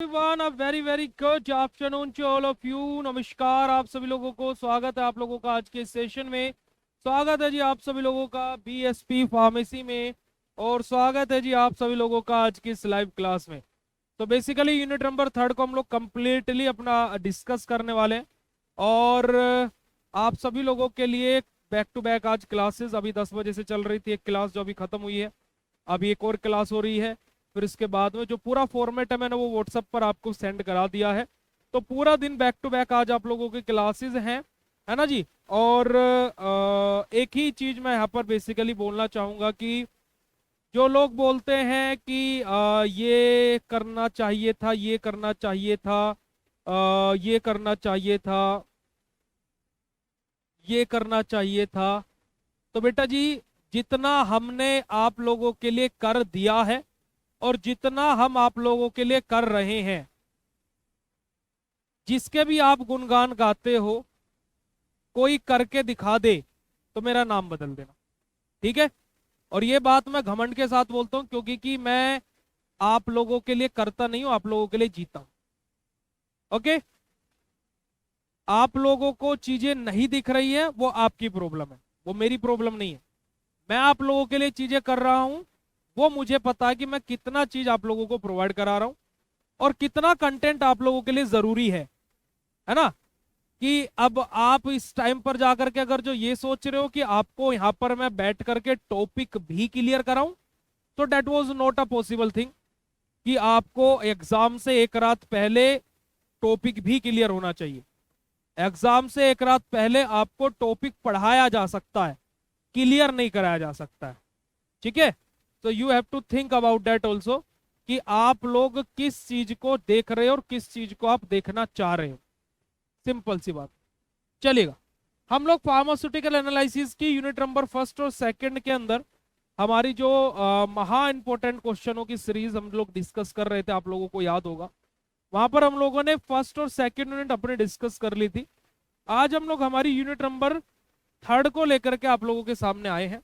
everyone, a very good afternoon to all of you। नमस्कार आप सभी लोगों को, स्वागत है आप लोगों का आज के सेशन में। स्वागत है जी आप सभी लोगों का बीएसपी फार्मेसी में, और स्वागत है जी आप सभी लोगों का आज की इस लाइव क्लास में। तो बेसिकली यूनिट नंबर 3 को हम लोग कंप्लीटली अपना डिस्कस करने वाले हैं, और आप सभी लोगों के लिए बैक टू बैक आज क्लासेस अभी 10 बजे से चल रही थी एक क्लास जो अभी खत्म हुई है, अभी एक और क्लास हो रही है। फिर इसके बाद में जो पूरा फॉर्मेट है मैंने वो व्हाट्सएप पर आपको सेंड करा दिया है। तो पूरा दिन बैक टू बैक आज आप लोगों की क्लासेस हैं, है ना जी। और एक ही चीज मैं यहाँ पर बेसिकली बोलना चाहूंगा कि जो लोग बोलते हैं कि ये करना चाहिए था, ये करना चाहिए था, ये करना चाहिए था, ये करना चाहिए था, तो बेटा जी जितना हमने आप लोगों के लिए कर दिया है और जितना हम आप लोगों के लिए कर रहे हैं, जिसके भी आप गुणगान गाते हो, कोई करके दिखा दे तो मेरा नाम बदल देना, ठीक है। और ये बात मैं घमंड के साथ बोलता हूं, क्योंकि कि मैं आप लोगों के लिए करता नहीं हूं, आप लोगों के लिए जीता हूं। ओके, आप लोगों को चीजें नहीं दिख रही है वो आपकी प्रॉब्लम है, वो मेरी प्रॉब्लम नहीं है। मैं आप लोगों के लिए चीजें कर रहा हूं, वो मुझे पता है कि मैं कितना चीज आप लोगों को प्रोवाइड करा रहा हूं और कितना कंटेंट आप लोगों के लिए जरूरी है ना। कि अब आप इस टाइम पर जाकर के अगर जो ये सोच रहे हो कि आपको यहां पर मैं बैठ करके टॉपिक भी क्लियर कराऊं, तो that was not a possible thing. कि आपको एग्जाम से एक रात पहले टॉपिक भी क्लियर होना चाहिए। एग्जाम से एक रात पहले आपको टॉपिक पढ़ाया जा सकता है, क्लियर नहीं कराया जा सकता है, ठीक है। तो you have to think about that also, कि आप लोग किस चीज को देख रहे हो और किस चीज को आप देखना चाह रहे हो। सिंपल सी बात। चलिएगा, हम लोग फार्मास्यूटिकल एनालिसिस की यूनिट नंबर 1 और 2 के अंदर हमारी जो महा इंपॉर्टेंट क्वेश्चनों की सीरीज हम लोग डिस्कस कर रहे थे, आप लोगों को याद होगा। वहां पर हम लोगों ने 1 और 2 यूनिट अपने डिस्कस कर ली थी। आज हम लोग हमारी यूनिट नंबर 3 को लेकर के आप लोगों के सामने आए हैं।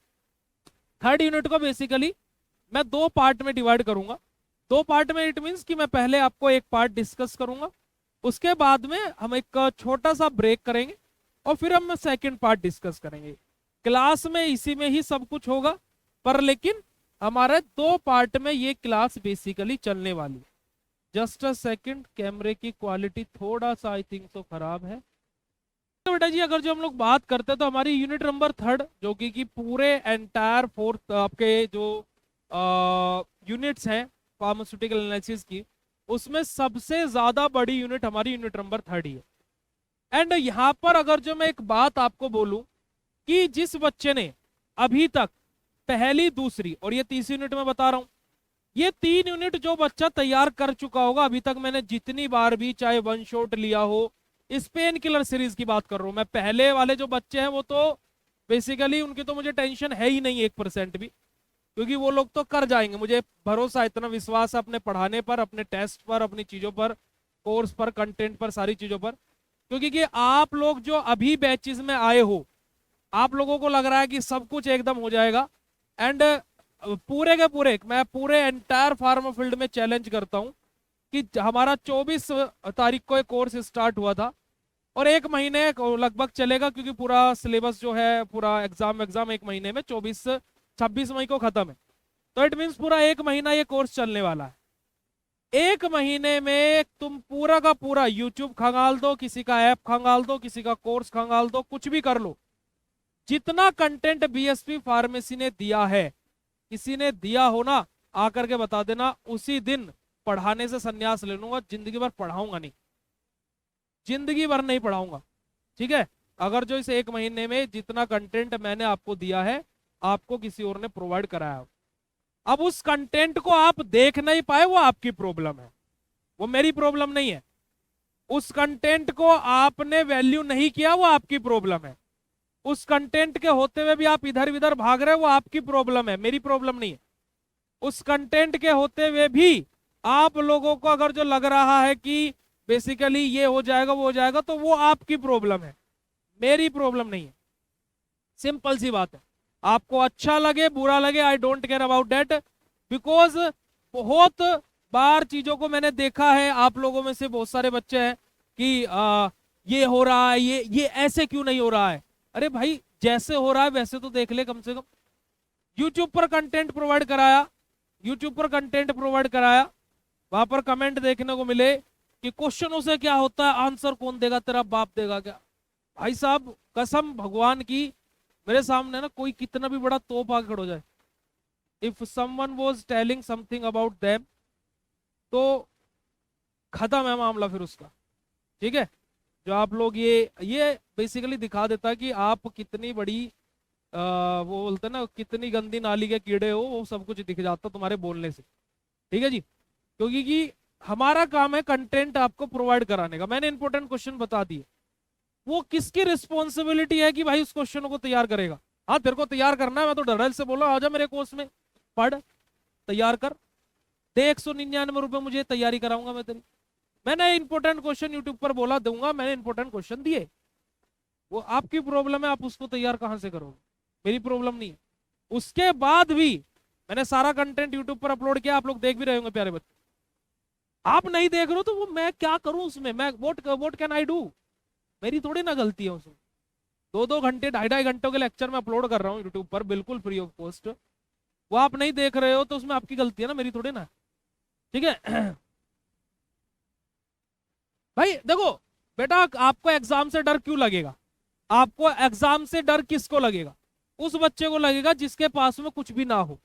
3 यूनिट को बेसिकली मैं 2 पार्ट में डिवाइड करूंगा। 2 पार्ट में इट मीन्स कि मैं पहले आपको एक पार्ट डिस्कस करूंगा, उसके बाद में हम एक छोटा सा ब्रेक करेंगे और फिर हम सेकंड पार्ट डिस्कस करेंगे। क्लास में इसी में ही सब कुछ होगा, पर लेकिन हमारे 2 पार्ट में ये क्लास बेसिकली चलने वाली है। जस्ट अ सेकंड, कैमरे की क्वालिटी थोड़ा सा आई थिंक तो खराब है। तो बेटा जी अगर जो हम लोग बात करते हैं तो हमारी यूनिट नंबर 3 जो कि पूरे एंटायर 4 आपके जो यूनिट्स हैं फार्मास्यूटिकल एनालिसिस की, उसमें सबसे ज्यादा बड़ी यूनिट हमारी यूनिट नंबर 3 है। एंड यहां पर अगर जो मैं एक बात आपको बोलूं कि जिस बच्चे ने अभी तक पहली, दूसरी और ये तीसरी यूनिट में बता रहा हूं, ये 3 यूनिट जो बच्चा तैयार कर चुका होगा अभी तक, मैंने जितनी बार भी चाहे वन शॉट लिया हो, इस पेन किलर सीरीज की बात कर रहा हूं मैं। पहले वाले जो बच्चे हैं वो तो बेसिकली उनकी तो मुझे टेंशन है ही नहीं 1% भी, क्योंकि वो लोग तो कर जाएंगे। मुझे भरोसा, इतना विश्वास है अपने पढ़ाने पर, अपने टेस्ट पर, अपनी चीजों पर, कोर्स पर, कंटेंट पर, सारी चीजों पर। क्योंकि कि आप लोग जो अभी बैचेस में आए हो, आप लोगों को लग रहा है कि सब कुछ एकदम हो जाएगा। एंड पूरे के पूरे मैं पूरे एंटायर फार्मा फील्ड में चैलेंज करता हूं कि हमारा 24 तारीख को एक कोर्स स्टार्ट हुआ था और 1 महीने लगभग चलेगा, क्योंकि पूरा सिलेबस जो है, पूरा एग्जाम 1 महीने में 26 मई को खत्म है। तो इट मीन्स पूरा 1 महीना ये कोर्स चलने वाला है। 1 महीने में तुम पूरा का पूरा यूट्यूब खंगाल दो, किसी का ऐप खंगाल दो, किसी का कोर्स खंगाल दो, कुछ भी कर लो, जितना कंटेंट बीएसपी फार्मेसी ने दिया है, किसी ने दिया हो ना, आकर के बता देना, उसी दिन पढ़ाने से संन्यास ले लूंगा, जिंदगी भर पढ़ाऊंगा नहीं, जिंदगी भर नहीं पढ़ाऊंगा, ठीक है। अगर जो इस 1 महीने में जितना कंटेंट मैंने आपको दिया है, आपको किसी और ने प्रोवाइड कराया हो, अब उस कंटेंट को आप देख नहीं पाए, वो आपकी प्रॉब्लम है, वो मेरी प्रॉब्लम नहीं है। उस कंटेंट को आपने वैल्यू नहीं किया, वो आपकी प्रॉब्लम है। उस कंटेंट के होते हुए भी आप इधर उधर भाग रहे हो, वो आपकी प्रॉब्लम है, मेरी प्रॉब्लम नहीं है। उस कंटेंट के होते हुए भी आप लोगों को अगर जो लग रहा है कि बेसिकली ये हो जाएगा, वो हो जाएगा, तो वो आपकी प्रॉब्लम है, मेरी प्रॉब्लम नहीं है। सिंपल सी बात है। आपको अच्छा लगे, बुरा लगे, I don't care about that, because बहुत बार चीजों को मैंने देखा है, आप लोगों में से बहुत सारे बच्चे हैं कि ये हो रहा है, ये ऐसे क्यों नहीं हो रहा है। अरे भाई जैसे हो रहा है वैसे तो देख ले कम से कम। यूट्यूब पर कंटेंट प्रोवाइड कराया, यूट्यूब पर कंटेंट प्रोवाइड कराया, वहां पर कमेंट देखने को मिले कि क्वेश्चनों से क्या होता है, आंसर कौन देगा, तेरा बाप देगा क्या। भाई साहब कसम भगवान की, मेरे सामने ना कोई कितना भी बड़ा तोप आके खड़ो जाए, if someone was telling something about them, तो खत्म है मामला फिर उसका। ठीक है, जो आप लोग ये बेसिकली दिखा देता है कि आप कितनी बड़ी वो बोलते हैं ना, कितनी गंदी नाली के कीड़े हो, वो सब कुछ दिख जाता तुम्हारे बोलने से। ठीक है जी, क्योंकि कि हमारा काम है कंटेंट आपको प्रोवाइड कराने का। मैंने इंपॉर्टेंट क्वेश्चन बता दिए, वो किसकी रिस्पॉन्सिबिलिटी है कि भाई उस क्वेश्चन को तैयार करेगा। हाँ तेरे को तैयार करना है, मैं तो डरल से बोला आजा मेरे कोर्स में पढ़, तैयार कर, दे 199 रुपए मुझे, तैयारी कराऊंगा मैं तेरी। मैंने इंपॉर्टेंट क्वेश्चन यूट्यूब पर बोला दूंगा, मैंने इंपॉर्टेंट क्वेश्चन दिए, वो आपकी प्रॉब्लम है, आप उसको तैयार कहां से करोगे, मेरी प्रॉब्लम नहीं है। उसके बाद भी मैंने सारा कंटेंट यूट्यूब पर अपलोड किया, आप लोग देख भी रहे होंगे प्यारे बच्चे। आप नहीं देख रहे हो तो वो मैं क्या करूं उसमें, मैं व्हाट कैन आई डू, मेरी थोड़ी ना गलती है उसमें। 2-2 घंटे 2.5-2.5 घंटों के लेक्चर में अपलोड कर रहा हूँ यूट्यूब पर, बिल्कुल फ्री ऑफ कॉस्ट, वो आप नहीं देख रहे हो तो उसमें आपकी गलती है ना, मेरी थोड़ी ना। ठीक है भाई देखो बेटा, आपको एग्जाम से डर क्यों लगेगा, आपको एग्जाम से डर किसको लगेगा, उस बच्चे को लगेगा जिसके पास में कुछ भी ना हो।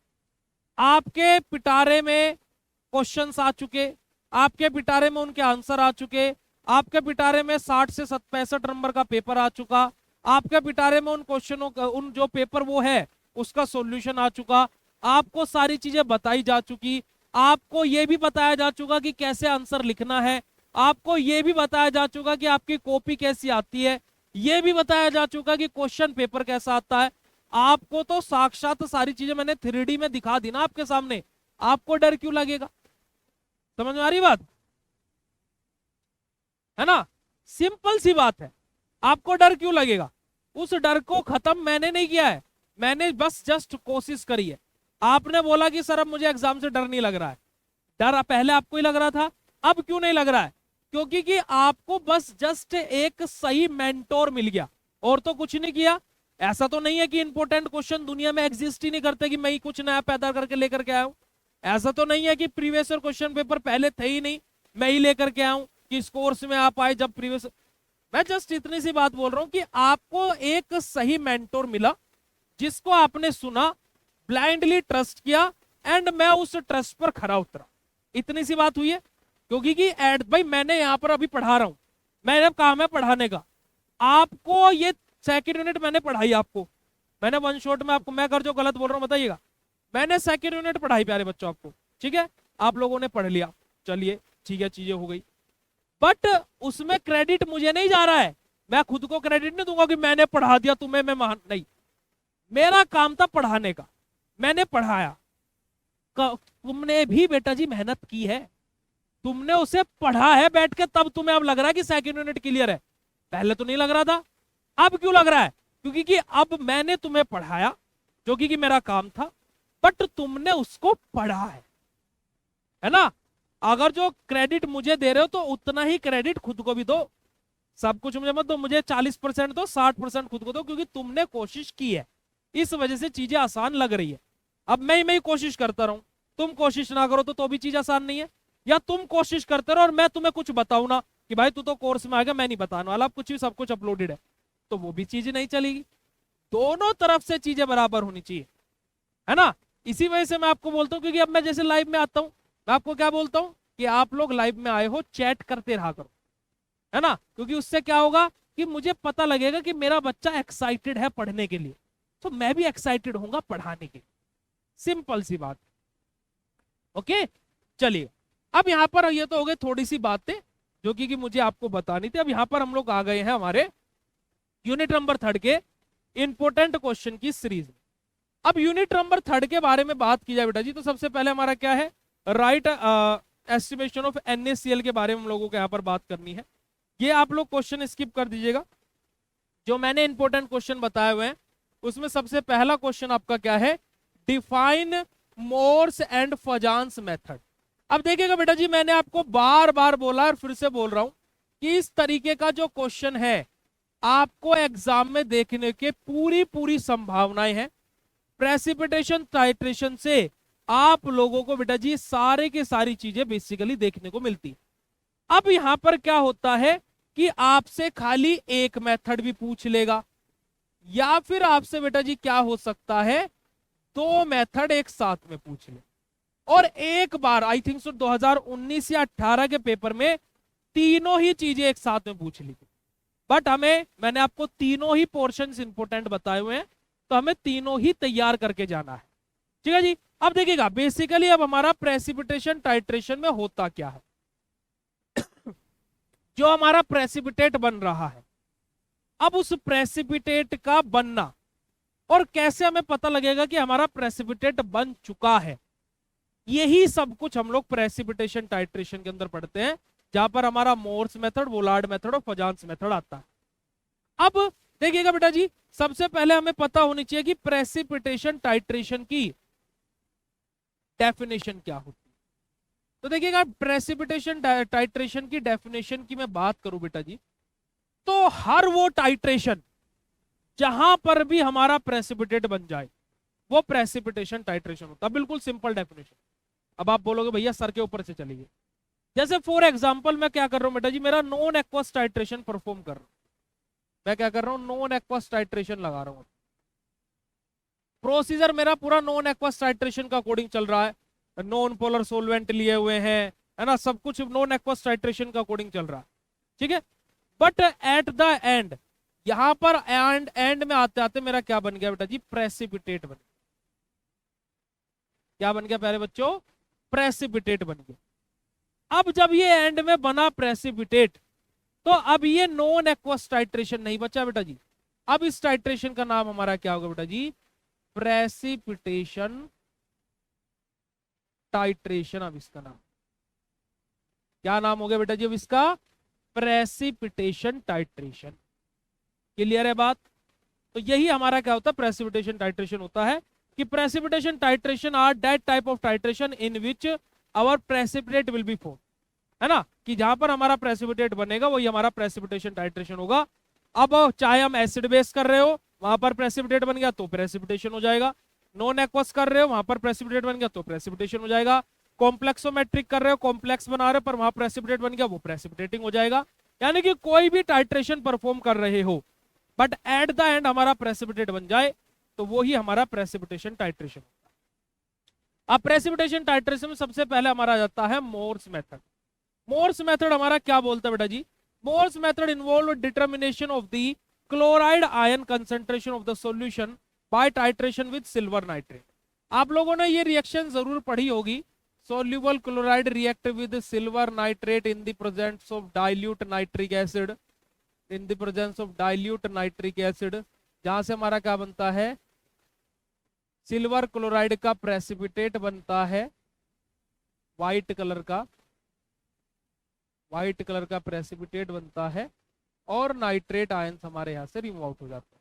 आपके पिटारे में क्वेश्चंस आ चुके, आपके पिटारे में उनके आंसर आ चुके, आपके पिटारे में 60 से 65 नंबर का पेपर आ चुका, आपके पिटारे में उन क्वेश्चनों का, उन जो पेपर वो है उसका सॉल्यूशन आ चुका, आपको सारी चीजें बताई जा चुकी, आपको ये भी बताया जा चुका कि कैसे आंसर लिखना है, आपको ये भी बताया जा चुका कि आपकी कॉपी कैसी आती है, ये भी बताया जा चुका कि क्वेश्चन पेपर कैसा आता है। आपको तो साक्षात सारी चीजें मैंने 3D में दिखा दी ना आपके सामने, आपको डर क्यों लगेगा। समझ में आ रही बात है ना, सिंपल सी बात है, आपको डर क्यों लगेगा। उस डर को खत्म मैंने नहीं किया है, मैंने बस जस्ट कोशिश करी है। आपने बोला कि सर अब मुझे एग्जाम से डर नहीं लग रहा है, डर पहले आपको ही लग रहा था, अब क्यों नहीं लग रहा है, क्योंकि कि आपको बस जस्ट एक सही मेंटोर मिल गया, और तो कुछ नहीं किया। ऐसा तो नहीं है कि इंपॉर्टेंट क्वेश्चन दुनिया में एग्जिस्ट ही नहीं करते, कि मैं ही कुछ नया पैदा करके लेकर के आया हूं। ऐसा तो नहीं है कि प्रीवियस ईयर क्वेश्चन पेपर पहले थे ही नहीं, मैं ही लेकर के आऊं कि इस कोर्स में आप आए जब प्रीवियस। मैं जस्ट इतनी सी बात बोल रहा हूं कि आपको एक सही मेंटोर मिला, जिसको आपने सुना, ब्लाइंडली ट्रस्ट किया, एंड मैं उस ट्रस्ट पर खरा उतरा। इतनी सी बात हुई है, क्योंकि कि भाई मैंने यहां पर अभी पढ़ा रहा हूं, मेरा काम है पढ़ाने का। आपको ये सेकंड यूनिट मैंने पढ़ाई, आपको मैंने वन शॉट में आपको, मैं अगर जो गलत बोल रहा हूं बताइएगा, मैंने सेकंड यूनिट पढ़ाई प्यारे बच्चों आपको। ठीक है, आप लोगों ने पढ़ लिया, चलिए ठीक है, चीजें हो गई, बट उसमें क्रेडिट मुझे नहीं जा रहा है, मैं खुद को क्रेडिट नहीं दूंगा कि मैंने पढ़ा दिया तुम्हें, मैं महान नहीं। मेरा काम था पढ़ाने का, मैंने पढ़ाया। तुमने भी बेटा जी मेहनत की है, तुमने उसे पढ़ा है बैठ के, तब तुम्हें अब लग रहा है कि सेकंड यूनिट क्लियर है, पहले तो नहीं लग रहा था। अब क्यों लग रहा है, क्योंकि कि अब मैंने तुम्हें पढ़ाया, जो कि मेरा काम था, बट तुमने उसको पढ़ा है ना। अगर जो क्रेडिट मुझे दे रहे हो तो उतना ही क्रेडिट खुद को भी दो, सब कुछ मुझे मत दो, मुझे 40% दो, 60% खुद को दो, क्योंकि तुमने कोशिश की है, इस वजह से चीजें आसान लग रही है। अब मैं ही कोशिश करता रहूं, तुम कोशिश ना करो तो भी चीज आसान नहीं है, या तुम कोशिश करते रहो और मैं तुम्हें कुछ बताऊं ना कि भाई तू तो कोर्स में आ गया, मैं नहीं बताने वाला, अब कुछ भी सब कुछ अपलोडेड है, तो वो भी चीज नहीं चलेगी। दोनों तरफ से चीजें बराबर होनी चाहिए, है ना। इसी वजह से मैं आपको बोलता हूं, क्योंकि अब मैं जैसे लाइव में आता हूं, मैं आपको क्या बोलता हूं कि आप लोग लाइव में आए हो, चैट करते रहा करो, है ना, क्योंकि उससे क्या होगा कि मुझे पता लगेगा कि मेरा बच्चा एक्साइटेड है पढ़ने के लिए, तो मैं भी एक्साइटेड होऊंगा पढ़ाने के लिए। सिंपल सी बात। ओके चलिए, अब यहां पर ये तो हो गई थोड़ी सी बातें जो कि मुझे आपको बतानी थी। अब यहां पर हम लोग आ गए हैं हमारे यूनिट नंबर 3 के इंपोर्टेंट क्वेश्चन की सीरीज में। अब यूनिट नंबर 3 के बारे में बात की जाए बेटा जी, तो सबसे पहले हमारा क्या है, राइट एस्टिमेशन ऑफ NaCl के बारे में हम लोगों को यहाँ पर बात करनी है। ये आप लोग क्वेश्चन स्किप कर दीजिएगा, जो मैंने इंपोर्टेंट क्वेश्चन बताए हुए हैं उसमें सबसे पहला क्वेश्चन आपका क्या है, define Mohr's and Fajans method. अब देखिएगा बेटा जी, मैंने आपको बार बार बोला और फिर से बोल रहा हूं कि इस तरीके का जो क्वेश्चन है आपको एग्जाम में देखने के पूरी पूरी संभावनाएं हैं। प्रेसिपिटेशन टाइट्रेशन से आप लोगों को बेटा जी सारे की सारी चीजें बेसिकली देखने को मिलती। अब यहां पर क्या होता है कि आपसे खाली एक मेथड भी पूछ लेगा, या फिर आपसे बेटा जी क्या हो सकता है, दो मेथड एक साथ में पूछ ले। और एक बार आई थिंक सो 2019 या 18 के पेपर में तीनों ही चीजें एक साथ में पूछ ली थी। बट मैंने आपको तीनों ही पोर्शंस इंपोर्टेंट बताए हुए हैं, तो हमें तीनों ही तैयार करके जाना है। ठीक है जी। अब देखिएगा बेसिकली अब हमारा प्रेसिपिटेशन टाइट्रेशन में होता क्या है। जो हमारा प्रेसिपिटेट बन रहा है, अब उस प्रेसिपिटेट का बनना और कैसे हमें पता लगेगा कि हमारा प्रेसिपिटेट बन चुका है, यही सब कुछ हम लोग प्रेसिपिटेशन टाइट्रेशन के अंदर पढ़ते हैं, जहां पर हमारा मोर्स मेथड, वोलार्ड मेथड और फजांस मेथड आता है। अब देखिएगा बेटा जी, सबसे पहले हमें पता होनी चाहिए कि प्रेसिपिटेशन टाइट्रेशन की डेफिनेशन क्या होती है। तो देखिएगा प्रेसिपिटेशन टाइट्रेशन की डेफिनेशन की मैं बात करूं बेटा जी, तो हर वो टाइट्रेशन जहां पर भी हमारा प्रेसिपिटेट बन जाए वो प्रेसिपिटेशन टाइट्रेशन होता है। बिल्कुल सिंपल डेफिनेशन। अब आप बोलोगे भैया सर के ऊपर से चलिए, जैसे फॉर एग्जांपल मैं क्या कर रहा हूं बेटा जी, मेरा नॉन एक्वस टाइट्रेशन परफॉर्म कर रहा हूं। मैं क्या कर रहा हूं, नॉन एक्वस टाइट्रेशन लगा रहा हूं। प्रोसीजर मेरा पूरा नॉन एक्वस टाइट्रेशन का अकॉर्डिंग चल रहा है, नॉन पोलर सोलवेंट लिए हुए हैं, है ना, सब कुछ नॉन एक्वस टाइट्रेशन का अकॉर्डिंग चल रहा है। ठीक है। बट एट द एंड, यहां पर एंड में आते आते मेरा क्या बन गया बेटा जी, प्रेसिपिटेट बन गया। क्या बन गया प्यारे बच्चों, प्रेसिपिटेट बन गया। अब जब ये एंड में बना प्रेसिपिटेट, तो अब ये नॉन एक्वस टाइट्रेशन नहीं बचा बेटा जी। अब इस टाइट्रेशन का नाम हमारा क्या होगा बेटा जी, प्रेसिपिटेशन टाइट्रेशन। अब इसका नाम क्या नाम हो गया बेटा जी, अब इसका प्रेसिपिटेशन टाइट्रेशन। क्लियर है बात। तो यही हमारा क्या होता है, प्रेसिपिटेशन टाइट्रेशन होता है कि precipitation titration are that type of titration in which our precipitate will be form, है ना, कि जहां पर हमारा प्रेसिपिटेट बनेगा वही हमारा प्रेसिपिटेशन टाइट्रेशन होगा। अब चाहे हम एसिड बेस कर रहे हो, वहां पर प्रेसिपिटेट बन गया तो प्रेसिपिटेशन हो जाएगा। नॉन एक्वस कर रहे हो, वहां पर प्रेसिपिटेट बन गया तो प्रेसिपिटेशन हो जाएगा। कॉम्प्लेक्सोमेट्रिक कर रहे हो, कॉम्प्लेक्स बना रहे हो पर वहां प्रेसिपिटेट बन गया, वो प्रेसिपिटेटिंग हो जाएगा। यानी कि कोई भी टाइट्रेशन परफॉर्म कर रहे हो बट एट द एंड हमारा प्रेसिपिटेट बन जाए, तो वो ही हमारा प्रेसिपिटेशन टाइट्रेशन। अब प्रेसिपिटेशन टाइट्रेशन में सबसे पहले हमारा आ जाता है मोर्स मेथड। मोर्स मेथड हमारा क्या बोलता है बेटा जी, Mohr's method involve determination of the chloride ion concentration of the solution by titration with silver nitrate. आप लोगों ने ये रिएक्शन जरूर पढ़ी होगी, soluble chloride react with silver nitrate in the presence of dilute nitric acid, in the presence of dilute nitric acid, जहां से हमारा क्या बनता है, सिल्वर क्लोराइड का प्रेसिपिटेट बनता है, व्हाइट कलर का प्रेसिपिटेट बनता है और नाइट्रेट आयंस हमारे यहां से रिमूव आउट हो जाता है।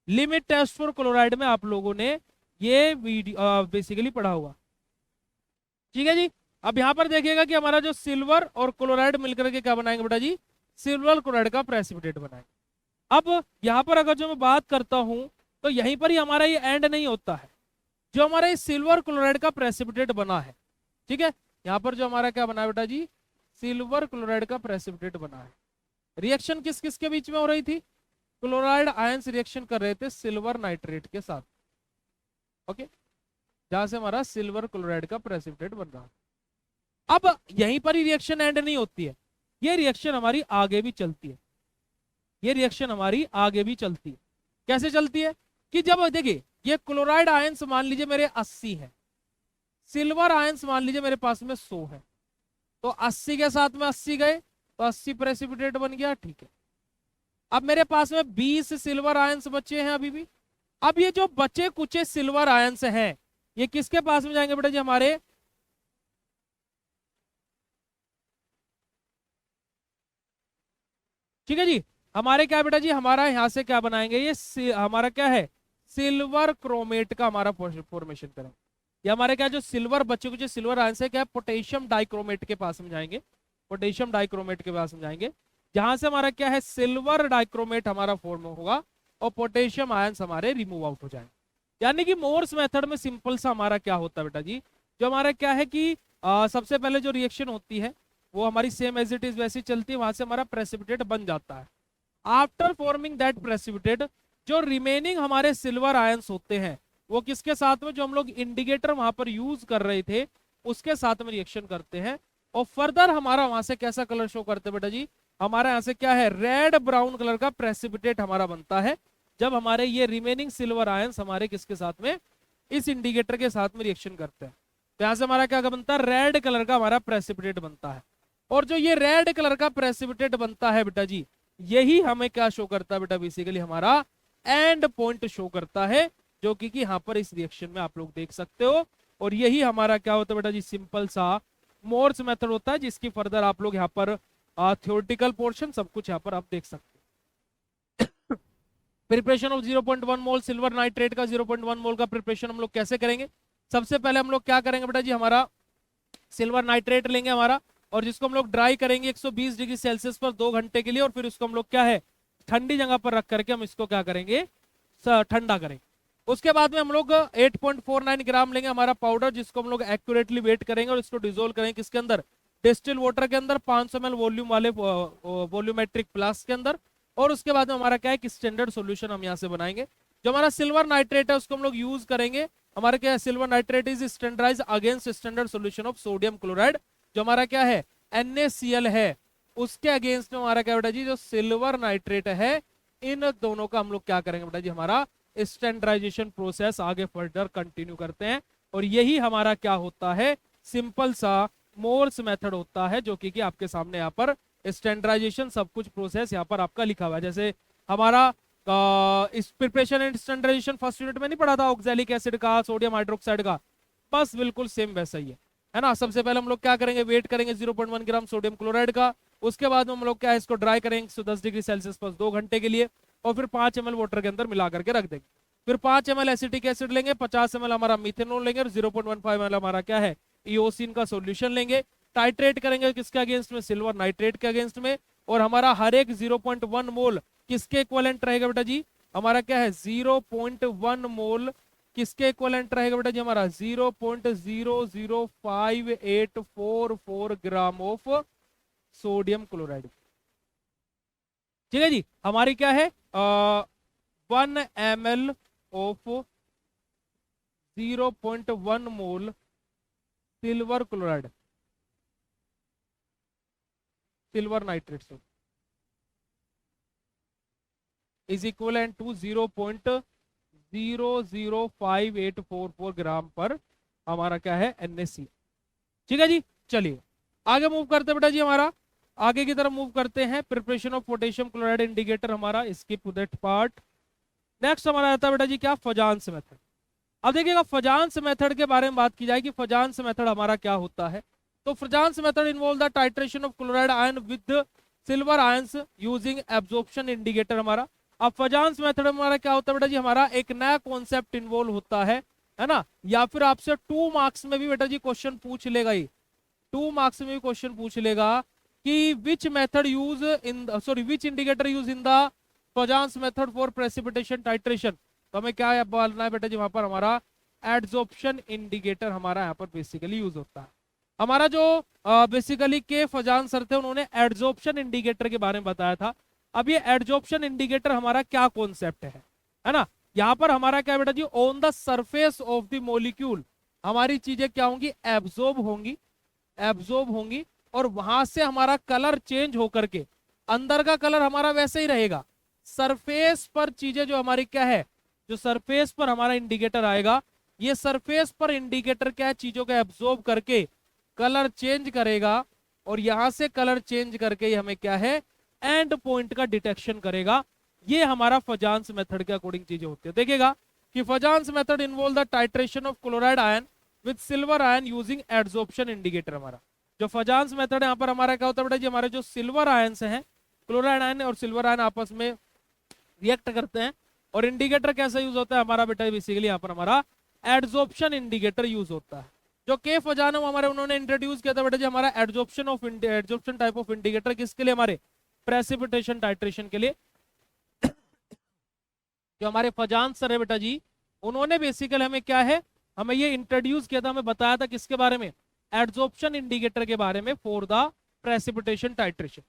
लिमिट टेस्ट फॉर क्लोराइड में आप लोगों ने ये वीडियो बेसिकली पढ़ा हुआ। ठीक है जी। अब यहां पर देखिएगा कि हमारा जो सिल्वर और क्लोराइड मिलकर के क्या बनाएंगे बेटा जी, सिल्वर क्लोराइड का प्रेसिपिटेट बनाएंगे। अब यहां पर अगर जो मैं बात करता हूं, तो यहीं पर ही हमारा ये एंड नहीं होता है। जो हमारा ये सिल्वर क्लोराइड का प्रेसिपिटेट बना है, ठीक है, यहां पर जो हमारा क्या बना है बेटा जी, सिल्वर क्लोराइड का प्रेसिपिटेट बना है। रिएक्शन किस किस के बीच में हो रही थी, क्लोराइड आयंस रिएक्शन कर रहे थे सिल्वर नाइट्रेट के साथ। ओके, जहां से हमारा सिल्वर क्लोराइड का प्रेसिपिटेट बन रहा है। अब यहीं पर ही रिएक्शन एंड नहीं होती है, ये रिएक्शन हमारी आगे भी चलती है। ये रिएक्शन हमारी आगे भी चलती है। कैसे चलती है कि जब देखिए ये क्लोराइड आयंस मान लीजिए मेरे 80 है, सिल्वर आयंस मान लीजिए मेरे पास में 100 है, तो 80 के साथ में 80 गए तो 80 प्रेसिपिटेट बन गया। ठीक है, अब मेरे पास में 20 सिल्वर आयंस बचे हैं अभी भी। अब ये जो बचे कुचे सिल्वर आयंस हैं, ये किसके पास में जाएंगे बेटा जी, हमारे ठीक है जी, हमारे क्या बेटा जी, हमारा यहां से क्या बनाएंगे, ये हमारा क्या है, सिल्वर क्रोमेट का हमारा फॉर्मेशन करेंगे। ये हमारे क्या जो सिल्वर बच्चे कुछ सिल्वर आयन से क्या पोटेशियम डाइक्रोमेट के पास में जाएंगे, पोटेशियम डाइक्रोमेट के पास में जाएंगे, जहां से हमारा क्या है सिल्वर डाइक्रोमेट हमारा फॉर्म होगा और पोटेशियम आयंस हमारे रिमूव आउट हो जाएंगे। यानी कि मोर्स मेथड में सिंपल सा हमारा क्या होता है बेटा जी, जो हमारा क्या है कि सबसे पहले जो रिएक्शन होती है वो हमारी सेम एज इट इज वैसी चलती है, वहां से हमारा प्रेसिपिटेट बन जाता है। आफ्टर फॉर्मिंग दैट प्रेसिपिटेट जो रिमेनिंग हमारे सिल्वर आयंस होते हैं वो किसके साथ में, जो हम लोग इंडिकेटर वहां पर यूज कर रहे थे उसके साथ में रिएक्शन करते हैं और फर्दर हमारा वहां से कैसा कलर शो करते हैं बेटा जी, हमारा यहाँ से क्या है रेड ब्राउन कलर का प्रेसिपिटेट हमारा बनता है जब हमारे ये रिमेनिंग सिल्वर आयंस हमारे किसके साथ में, इस इंडिकेटर के साथ में रिएक्शन करते हैं। तो यहां से हमारा क्या बनता है रेड कलर का हमारा प्रेसिपिटेट बनता है। और जो ये रेड कलर का प्रेसिपिटेट बनता है बेटा जी, यही हमें क्या शो करता है बेटा, बेसिकली हमारा एंड पॉइंट शो करता है, जो कि यहाँ पर इस रिएक्शन में आप लोग देख सकते हो। और यही हमारा क्या होता है बेटा जी, सिंपल सा मोर्स मेथड होता है, जिसकी फर्दर आप लोग यहाँ पर थ्योरेटिकल पोर्शन सब कुछ यहाँ पर आप देख सकते हैं। Preparation of 0.1 mole silver nitrate का 0.1 मोल का प्रिपरेशन हम लोग कैसे करेंगे। सबसे पहले हम लोग क्या करेंगे बेटा जी, हमारा सिल्वर नाइट्रेट लेंगे हमारा, और जिसको हम लोग ड्राई करेंगे 120 डिग्री सेल्सियस पर 2 घंटे के लिए, और फिर उसको हम लोग क्या है ठंडी जगह पर रख करके हम इसको क्या करेंगे ठंडा करेंगे। उसके बाद में हम लोग 8.49 ग्राम लेंगे हमारा पाउडर, जिसको हम लोग एक्यूरेटली वेट करेंगे और इसको डिसोल्व करेंगे किसके अंदर, डिस्टिल वाटर के अंदर 500 ml वॉल्यूम वाले वॉल्यूमेट्रिक फ्लास्क के अंदर। और उसके बाद में हमारा क्या है कि स्टैंडर्ड सॉल्यूशन हम यहाँ से बनाएंगे। जो हमारा सिल्वर नाइट्रेट है उसको हम लोग यूज करेंगे, हमारा क्या है silver nitrate is standardise against standard solution of sodium chloride, जो हमारा क्या है NaCl है उसके अगेंस्ट में हमारा क्या बेटा जी जो सिल्वर नाइट्रेट है, इन दोनों का हम लोग क्या करेंगे बेटा जी, हमारा स्टैंडर्डाइजेशन प्रोसेस आगे फर्दर कंटिन्यू करते हैं। और यही हमारा क्या होता है सिंपल सा मोर्स मेथड होता है, जो कि आपके सामने यहाँ पर स्टैंडर्डाइजेशन सब कुछ प्रोसेस यहाँ पर आपका लिखा हुआ है। जैसे हमारा इस preparation and standardisation first unit में नहीं पढ़ा था ऑक्सैलिक एसिड का, सोडियम हाइड्रोक्साइड का, बस बिल्कुल सेम वैसा ही है ना। सबसे पहले हम लोग क्या करेंगे, वेट करेंगे 0.1 ग्राम सोडियम क्लोराइड का, उसके बाद में हम लोग क्या है इसको ड्राई करेंगे 110 डिग्री सेल्सियस पर 2 घंटे के लिए, और फिर 5 ml वाटर के अंदर मिला करके रख देंगे। फिर 5 ml एसिटिक एसिड लेंगे, 50 ml हमारा मिथेनॉल लेंगे, और 0.15 ml हमारा क्या है इओसिन का सोल्यूशन लेंगे। टाइट्रेट करेंगे किसके अगेंस्ट में, सिल्वर नाइट्रेट के अगेंस्ट में। और हमारा हर एक 0.1 मोल किसके इक्विवेलेंट रहेगा बेटा जी, हमारा क्या है 0.1 मोल किसके इक्विवेलेंट रहेगा बेटा जी, हमारा 0.00584 ग्राम ऑफ सोडियम क्लोराइड। ठीक है जी, हमारी क्या है 1 ml of 0.1 mole silver chloride, silver nitrate is equivalent to 0.00584 gram पर हमारा क्या है NaCl। ठीक है जी, चलिए आगे मूव करते बेटा जी, हमारा आगे की तरफ मूव करते हैं। Preparation of potassium chloride indicator हमारा स्किप दैट पार्ट। नेक्स्ट हमारा आता है बेटा जी क्या, फजांस मेथड। अब देखिएगा फजांस मेथड के बारे में बात की जाए कि फजांस मेथड हमारा क्या होता है। तो Fajans method involve the titration of chloride ion with silver ions using absorption indicator हमारा। अब फजांस मेथड हमारा क्या होता है बेटा जी, हमारा एक नया कॉन्सेप्ट इन्वॉल्व होता है ना। या फिर आपसे 2 मार्क्स में भी बेटा जी क्वेश्चन पूछ लेगा, ही 2 मार्क्स में भी क्वेश्चन पूछ लेगा कि which method use in sorry which indicator use in the Fajans method for precipitation titration. तो हमें क्या बोलना है बेटा जी, वहां पर हमारा एड्सॉर्प्शन इंडिकेटर हमारा यहाँ पर बेसिकली यूज होता है। हमारा जो बेसिकली के फजान सर थे उन्होंने एड्सॉर्प्शन इंडिकेटर के बारे में बताया था। अब ये एड्सॉर्प्शन इंडिकेटर हमारा क्या कॉन्सेप्ट है ना। यहाँ पर हमारा क्या बेटा जी, on the surface of the molecule हमारी चीजें क्या होंगी, एब्जॉर्ब होंगी, और वहां से हमारा कलर चेंज होकर के अंदर का कलर हमारा वैसे ही रहेगा। सरफेस पर चीजें जो हमारी क्या है, जो सरफेस पर हमारा इंडिकेटर आएगा, ये सरफेस पर इंडिकेटर क्या है चीजों को एब्जॉर्ब करके कलर चेंज करेगा, और यहां से कलर चेंज करके हमें क्या है एंड पॉइंट का डिटेक्शन करेगा। ये हमारा फजांस मेथड के अकॉर्डिंग चीजें होती है। देखिएगा कि Fajans method involve the titration of chloride ion with silver ion using adsorption indicator. हमारा जो फजांस मेथड है यहाँ पर हमारा क्या होता है बेटा जी, हमारे जो सिल्वर आयंस हैं, क्लोराइड आयन और सिल्वर आयन आपस में रिएक्ट करते हैं, और इंडिकेटर कैसा यूज होता है हमारा बेटा बेसिकली यहाँ पर हमारा एडजॉर्प्शन इंडिकेटर यूज होता है। जो के फजान हमारे उन्होंने इंट्रोड्यूस किया था बेटा जी, हमारा एडजॉर्प्शन टाइप ऑफ इंडिकेटर किसके लिए, हमारे प्रेसिपिटेशन टाइट्रेशन के लिए। जो हमारे फजान सर है बेटा जी, उन्होंने बेसिकली हमें क्या है, हमें ये इंट्रोड्यूस किया था, हमें बताया था किसके बारे में, एडजॉर्प्शन इंडिकेटर के बारे में for the precipitation titration.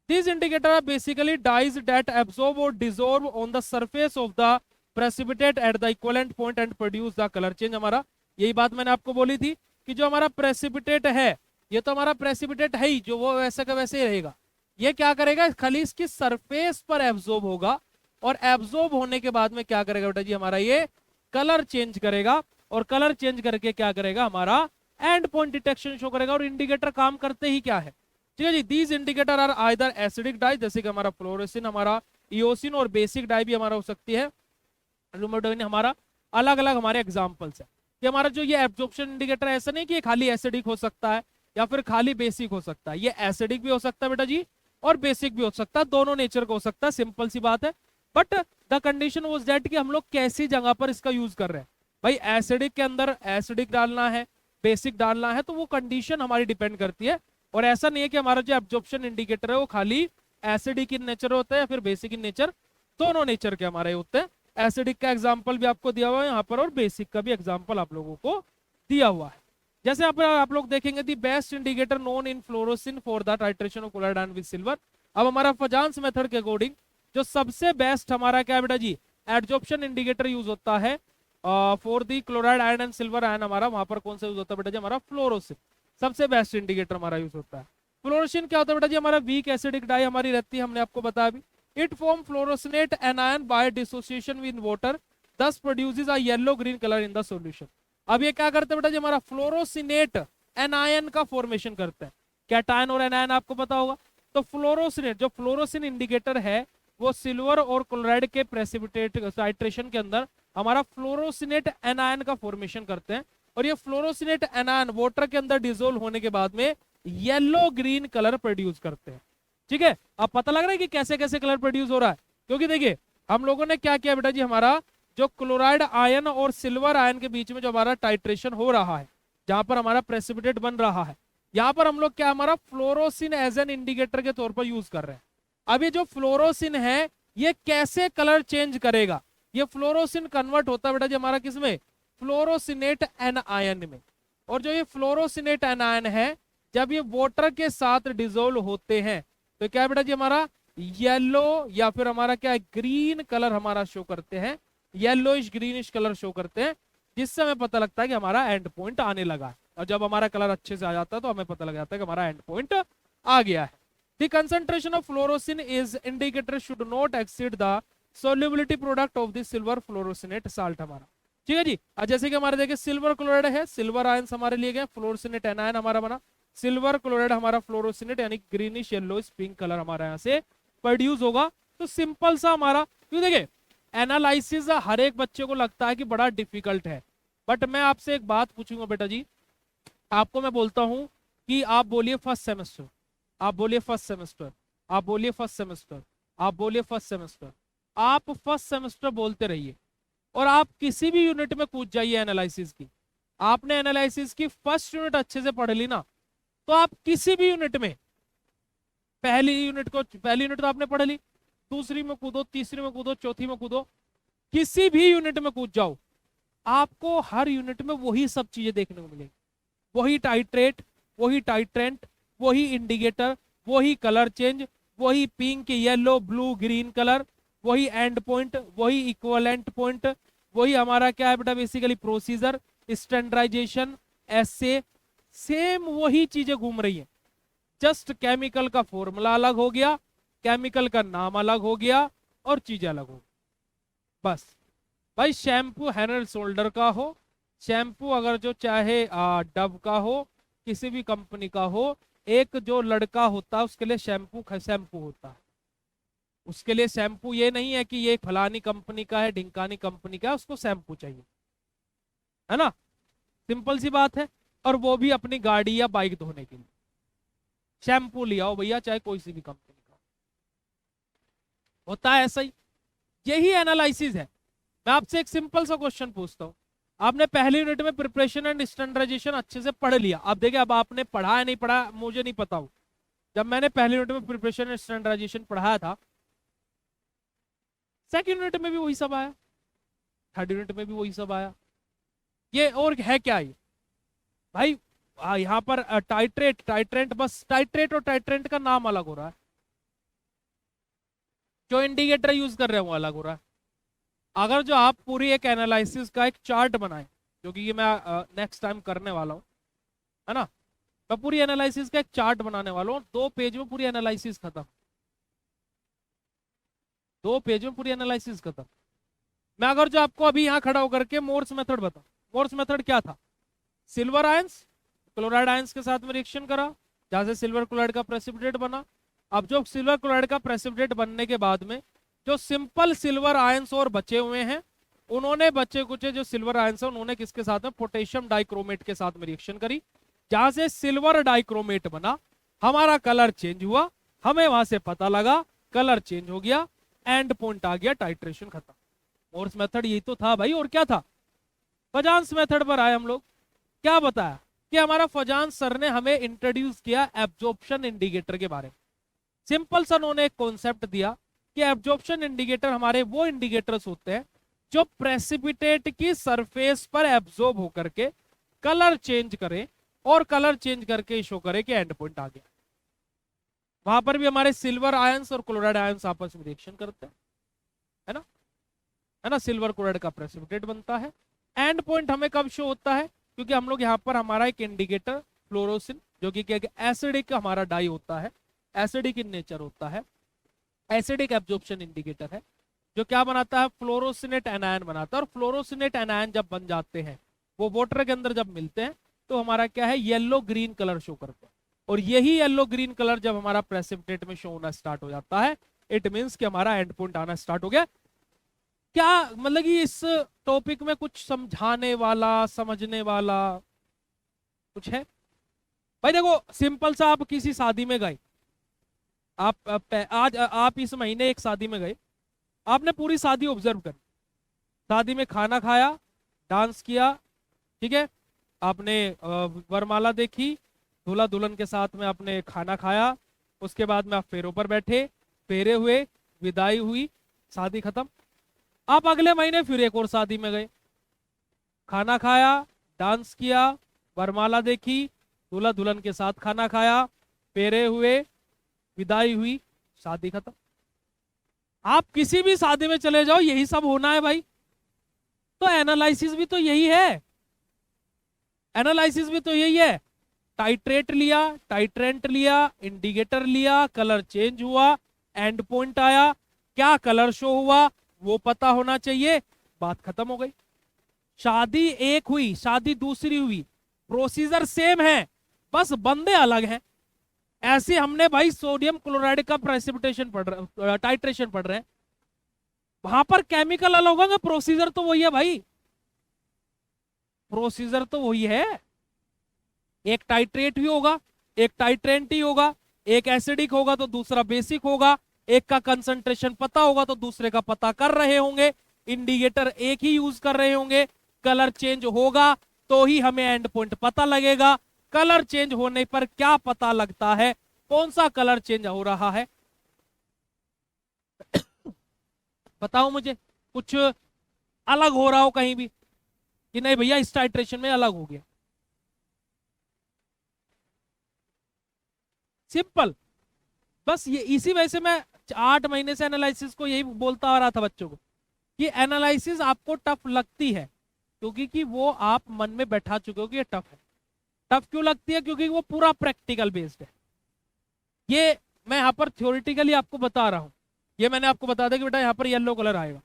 These indicators are basically dyes that absorb or dissolve on the surface of the precipitate at the equivalent point and produce the color change। हमारा यही बात मैंने आपको बोली थी कि जो हमारा प्रेसिपिटेट है, ये तो हमारा प्रेसिपिटेट है ही, जो वो वैसे का वैसे ही रहेगा। ये क्या करेगा, खाली इसकी सरफेस पर एब्जॉर्ब होगा, और एब्जॉर्ब होने के बाद में क्या करेगा बेटा जी, हमारा ये कलर चेंज करेगा, और कलर चेंज करके क्या करेगा, हमारा एंड पॉइंट डिटेक्शन शो करेगा। और इंडिकेटर काम करते ही क्या है, ठीक है जी, these indicator are either acidic dye, जैसे कि हमारा फ्लोरोसिन, हमारा इओसिन, और बेसिक डाई भी हमारा हो सकती है रुमेटोइन। हमारा अलग अलग हमारे एग्जांपल्स है कि हमारा जो ये एब्जॉर्प्शन इंडिकेटर ऐसा नहीं कि ये खाली एसिडिक हो सकता है या फिर खाली बेसिक हो सकता है, ये एसिडिक भी हो सकता है बेटा जी और बेसिक भी हो सकता है, दोनों नेचर का हो सकता है, सिंपल सी बात है। But the condition was that कि हम लोग कैसी जगह पर इसका यूज कर रहे हैं। भाई एसिडिक के अंदर एसिडिक डालना है, बेसिक डालना है, तो वो कंडीशन हमारी डिपेंड करती है। और ऐसा नहीं है कि हमारा जो एब्जॉर्प्शन इंडिकेटर है वो खाली एसिडिक इन नेचर होता है या फिर बेसिक इन नेचर, दोनों नेचर के हमारे होते हैं। एसिडिक का एग्जांपल भी आपको दिया हुआ है यहाँ पर, और बेसिक का भी एग्जांपल आप लोगों को दिया हुआ है। जैसे आप लोग देखेंगे the best indicator known in fluorescein for the titration of chloride ion with silver. अब हमारा फजांस मेथड के अकॉर्डिंग जो सबसे बेस्ट हमारा क्या है बेटा जी, एब्जॉर्प्शन इंडिकेटर यूज होता है for the chloride ion and silver ion, हमारा वहां पर कौन सा यूज होता है बेटा जी, हमारा फ्लोरोसिन सबसे बेस्ट इंडिकेटर हमारा यूज होता है। फ्लोरोसिन क्या होता है बेटा जी, हमारा वीक एसिडिक डाई हमारी रहती है, हमने आपको बताया अभी। It form fluoresceinate anion by dissociation with water, thus produces a yellow green colour in the solution. अब ये क्या करते हैं बेटा जी, हमारा फ्लोरोसिनेट एनायन का फॉर्मेशन करते हैं। कैटायन और एनायन आपको पता होगा। तो फ्लोरोसिनेट, जो फ्लोरोसिन इंडिकेटर है, वो सिल्वर और क्लोराइड के प्रेसिपिटेट टाइट्रेशन के अंदर हमारा फ्लोरोसिनेट एनायन का फॉर्मेशन करते हैं। और ये फ्लोरोसिनेट एनायन वाटर के अंदर डिसोल्व होने के बाद में येलो ग्रीन कलर प्रोड्यूस करते हैं। ठीक है, अब पता लग रहा है कि कैसे कैसे कलर प्रोड्यूस हो रहा है, क्योंकि देखिए हम लोगों ने क्या किया बेटा जी, हमारा जो क्लोराइड आयन और सिल्वर आयन के बीच में जो हमारा टाइट्रेशन हो रहा है, जहां पर हमारा प्रेसिपिटेट बन रहा है, यहाँ पर हम लोग क्या, हमारा फ्लोरोसिन एज एन इंडिकेटर के तौर पर यूज कर रहे हैं। अब ये जो फ्लोरोसिन है ये कैसे कलर चेंज करेगा, ये फ्लोरोसिन कन्वर्ट होता है बेटा जी हमारा किसमें, फ्लोरोसिनेट एनायन में। और जो ये फ्लोरोसिनेट एनायन है, जब ये वाटर के साथ डिसोल्व होते हैं तो क्या बेटा जी, हमारा येलो या फिर हमारा क्या है, ग्रीन कलर हमारा शो करते हैं, येलोइश ग्रीनिश कलर शो करते हैं, जिससे हमें पता लगता है कि हमारा एंड पॉइंट आने लगा है। और जब हमारा कलर अच्छे से आ जाता है तो हमें पता लग जाता है कि हमारा एंड पॉइंट आ गया है। The concentration of fluorescein is indicator should not exceed the solubility product of the silver fluoresceinate salt हमारा। ठीक है जी, जैसे कि हमारे देखिए सिल्वर क्लोराइड है, सिल्वर आयंस हमारे लिए गए, फ्लोरोसिनेट एनायन हमारा बना, सिल्वर क्लोराइड हमारा फ्लोरोसिनेट यानी ग्रीनिश येलोइश पिंक कलर हमारा यहाँ से प्रोड्यूस होगा। तो सिंपल सा हमारा, क्यों देखिए एनालिसिस हर एक बच्चे को लगता है कि बड़ा डिफिकल्ट है, बट मैं आपसे एक बात पूछूंगा बेटा जी, आपको मैं बोलता हूं कि आप बोलिए फर्स्ट सेमेस्टर, आप बोलिए फर्स्ट सेमेस्टर, आप बोलिए फर्स्ट सेमेस्टर, आप बोलिए फर्स्ट सेमेस्टर, आप फर्स्ट सेमेस्टर बोलते रहिए और आप किसी भी यूनिट में कूद जाइए एनालिसिस की। आपने एनालिसिस की फर्स्ट यूनिट अच्छे से पढ़ ली ना, तो आप किसी भी यूनिट में, पहली यूनिट तो आपने पढ़ ली, दूसरी में कूदो, तीसरी में कूदो, चौथी में कूदो, किसी भी यूनिट में कूद जाओ, आपको हर यूनिट में वही सब चीजें देखने को मिलेगी। वही टाइट्रेट, वही टाइट्रेंट, वही इंडिकेटर, वही कलर चेंज, वही pink yellow blue green colour, वही एंड पॉइंट, वही इक्वलेंट पॉइंट, वही हमारा क्या है बेटा बेसिकली प्रोसीजर, स्टैंडर्डाइजेशन, एसे, सेम वही चीजें घूम रही है। जस्ट केमिकल का फॉर्मूला अलग हो गया, केमिकल का नाम अलग हो गया और चीजें अलग हो गई, बस। भाई शैम्पू हेड एंड शोल्डर का हो, शैम्पू अगर जो चाहे डव का हो, किसी भी कंपनी का हो, एक जो लड़का होता है उसके लिए शैम्पू होता है। उसके लिए शैम्पू ये नहीं है कि ये फलानी कंपनी का है, ढिंकानी कंपनी का है, उसको शैम्पू चाहिए, है ना, सिंपल सी बात है। और वो भी अपनी गाड़ी या बाइक धोने के लिए शैम्पू ले आओ भैया, चाहे कोई सी भी कंपनी का होता है, ऐसा ही। यही एनालिसिस है। मैं आपसे एक सिंपल सा क्वेश्चन पूछता हूं, आपने पहली यूनिट में प्रिपरेशन एंड स्टैंडर्डाइजेशन अच्छे से पढ़ लिया। अब देखिए, अब आपने पढ़ा है नहीं पढ़ा मुझे नहीं पता हो। जब मैंने पहली यूनिट में प्रिपरेशन एंड स्टैंडर्डाइजेशन पढ़ाया था, सेकंड यूनिट में भी वही सब आया, थर्ड यूनिट में भी वही सब आया। ये और है क्या ये भाई? यहाँ पर टाइट्रेट, टाइट्रेंट, बस टाइट्रेट और टाइट्रेंट का नाम अलग हो रहा है, जो इंडिकेटर यूज कर रहे हैं वो अलग हो रहा है। अगर जो आप पूरी एक एनालिसिस का एक चार्ट बनाए, जो कि ये मैं नेक्स्ट टाइम करने वाला हूँ, है ना, मैं पूरी एनालिसिस का एक चार्ट बनाने वाला हूँ, 2 पेज में पूरी एनालिसिस खत्म, 2 पेज में पूरी एनालिसिस खत्म। मैं अगर जो आपको अभी यहाँ खड़ा होकर के मोर्स मेथड बताऊं, मोर्स मेथड क्या था? सिल्वर आयंस क्लोराइड आयंस के साथ में रिएक्शन करा, जहां से सिल्वर क्लोराइड का प्रेसिपिटेट बना। अब जो सिल्वर क्लोराइड का प्रेसिपिटेट बनने के बाद में जो सिंपल सिल्वर आयंस और बचे हुए हैं, उन्होंने बचे कुछ जो सिल्वर आयंस है उन्होंने किसके साथ में, पोटेशियम डाइक्रोमेट के साथ में रिएक्शन करी, जहां से सिल्वर डाइक्रोमेट बना, हमारा कलर चेंज हुआ, हमें वहां से पता लगा कलर चेंज हो गया, एंड पॉइंट आ गया, टाइट्रेशन खत्म। मोर्स मेथड यही तो था भाई, और क्या था? फजांस मेथड पर आए हम लोग। क्या बताया कि हमारा फजांस सर ने हमें इंट्रोड्यूस किया एब्जॉर्प्शन इंडिकेटर के बारे में। सिंपल सा उन्होंने एक कॉन्सेप्ट दिया कि एब्जॉर्प्शन इंडिकेटर हमारे वो इंडिकेटर्स होते हैं जो प्रेसिपिटेट की सरफेस पर एब्जॉर्ब होकर के कलर चेंज करे, और कलर चेंज करके शो करे कि एंड पॉइंट आ गया। वहां पर भी हमारे सिल्वर आयंस और क्लोराइड आयंस आपस में रिएक्शन करते हैं, है ना, है ना, सिल्वर क्लोराइड का प्रेसिपिटेट बनता है। एंड पॉइंट हमें कब शो होता है? क्योंकि हम लोग यहाँ पर हमारा एक इंडिकेटर फ्लोरोसिन, जो कि एसिडिक हमारा डाई होता है, एसिडिक इन नेचर होता है, एसिडिक एब्जॉर्प्शन इंडिकेटर है, जो क्या बनाता है, फ्लोरोसिनेट एनायन बनाता है। और फ्लोरोसिनेट एनायन जब बन जाते हैं, वो वाटर के अंदर जब मिलते हैं, तो हमारा क्या है, येलो ग्रीन कलर शो करते हैं। और यही येलो ग्रीन कलर जब हमारा प्रेसिपिटेट में शो होना स्टार्ट हो जाता है, इट मीन्स कि हमारा एंड पॉइंट आना स्टार्ट हो गया। क्या मतलब कि इस टॉपिक में कुछ समझाने वाला, समझने वाला कुछ है? भाई देखो, सिंपल सा, आप किसी शादी में गए, आज आप इस महीने एक शादी में गए, आपने पूरी शादी ऑब्जर्व करी, शादी में खाना खाया, डांस किया, ठीक है, आपने वरमाला देखी, दूल्हा दुल्हन के साथ में आपने खाना खाया, उसके बाद में आप फेरों पर बैठे, फेरे हुए, विदाई हुई, शादी खत्म। आप अगले महीने फिर एक और शादी में गए, खाना खाया, डांस किया, वरमाला देखी, दूल्हा दुल्हन के साथ खाना खाया, फेरे हुए, विदाई हुई, शादी खत्म। आप किसी भी शादी में चले जाओ, यही सब होना है भाई। तो एनालिसिस भी तो यही है, एनालिसिस भी तो यही है। टाइट्रेट लिया, टाइट्रेंट लिया, इंडिकेटर लिया, कलर चेंज हुआ, एंड पॉइंट आया, क्या कलर शो हुआ वो पता होना चाहिए, बात खत्म हो गई। शादी एक हुई, शादी दूसरी हुई, प्रोसीजर सेम है, बस बंदे अलग हैं। ऐसे हमने भाई सोडियम क्लोराइड का प्रेसिपिटेशन पढ़ रहे, टाइट्रेशन पढ़ रहे हैं, वहां पर केमिकल अलग होगा, प्रोसीजर तो वही है भाई, प्रोसीजर तो वही है। एक टाइट्रेट ही होगा, एक टाइट्रेंट ही होगा, एक एसिडिक होगा तो दूसरा बेसिक होगा, एक का कंसंट्रेशन पता होगा तो दूसरे का पता कर रहे होंगे, इंडिकेटर एक ही यूज कर रहे होंगे, कलर चेंज होगा तो ही हमें एंड पॉइंट पता लगेगा। कलर चेंज होने पर क्या पता लगता है, कौन सा कलर चेंज हो रहा है? बताओ मुझे, कुछ अलग हो रहा हो कहीं भी कि नहीं भैया इस टाइट्रेशन में अलग हो गया? सिंपल, बस ये इसी वजह से मैं 8 महीने से एनालिसिस को यही बोलता आ रहा था बच्चों को कि एनालिसिस आपको टफ लगती है, क्योंकि कि वो आप मन में बैठा चुके हो कि ये टफ है। टफ क्यों लगती है? क्योंकि वो पूरा प्रैक्टिकल बेस्ड है। ये मैं यहाँ पर थ्योरेटिकली आपको बता रहा हूँ, ये मैंने आपको बता दिया कि बेटा यहाँ पर येलो कलर आएगा,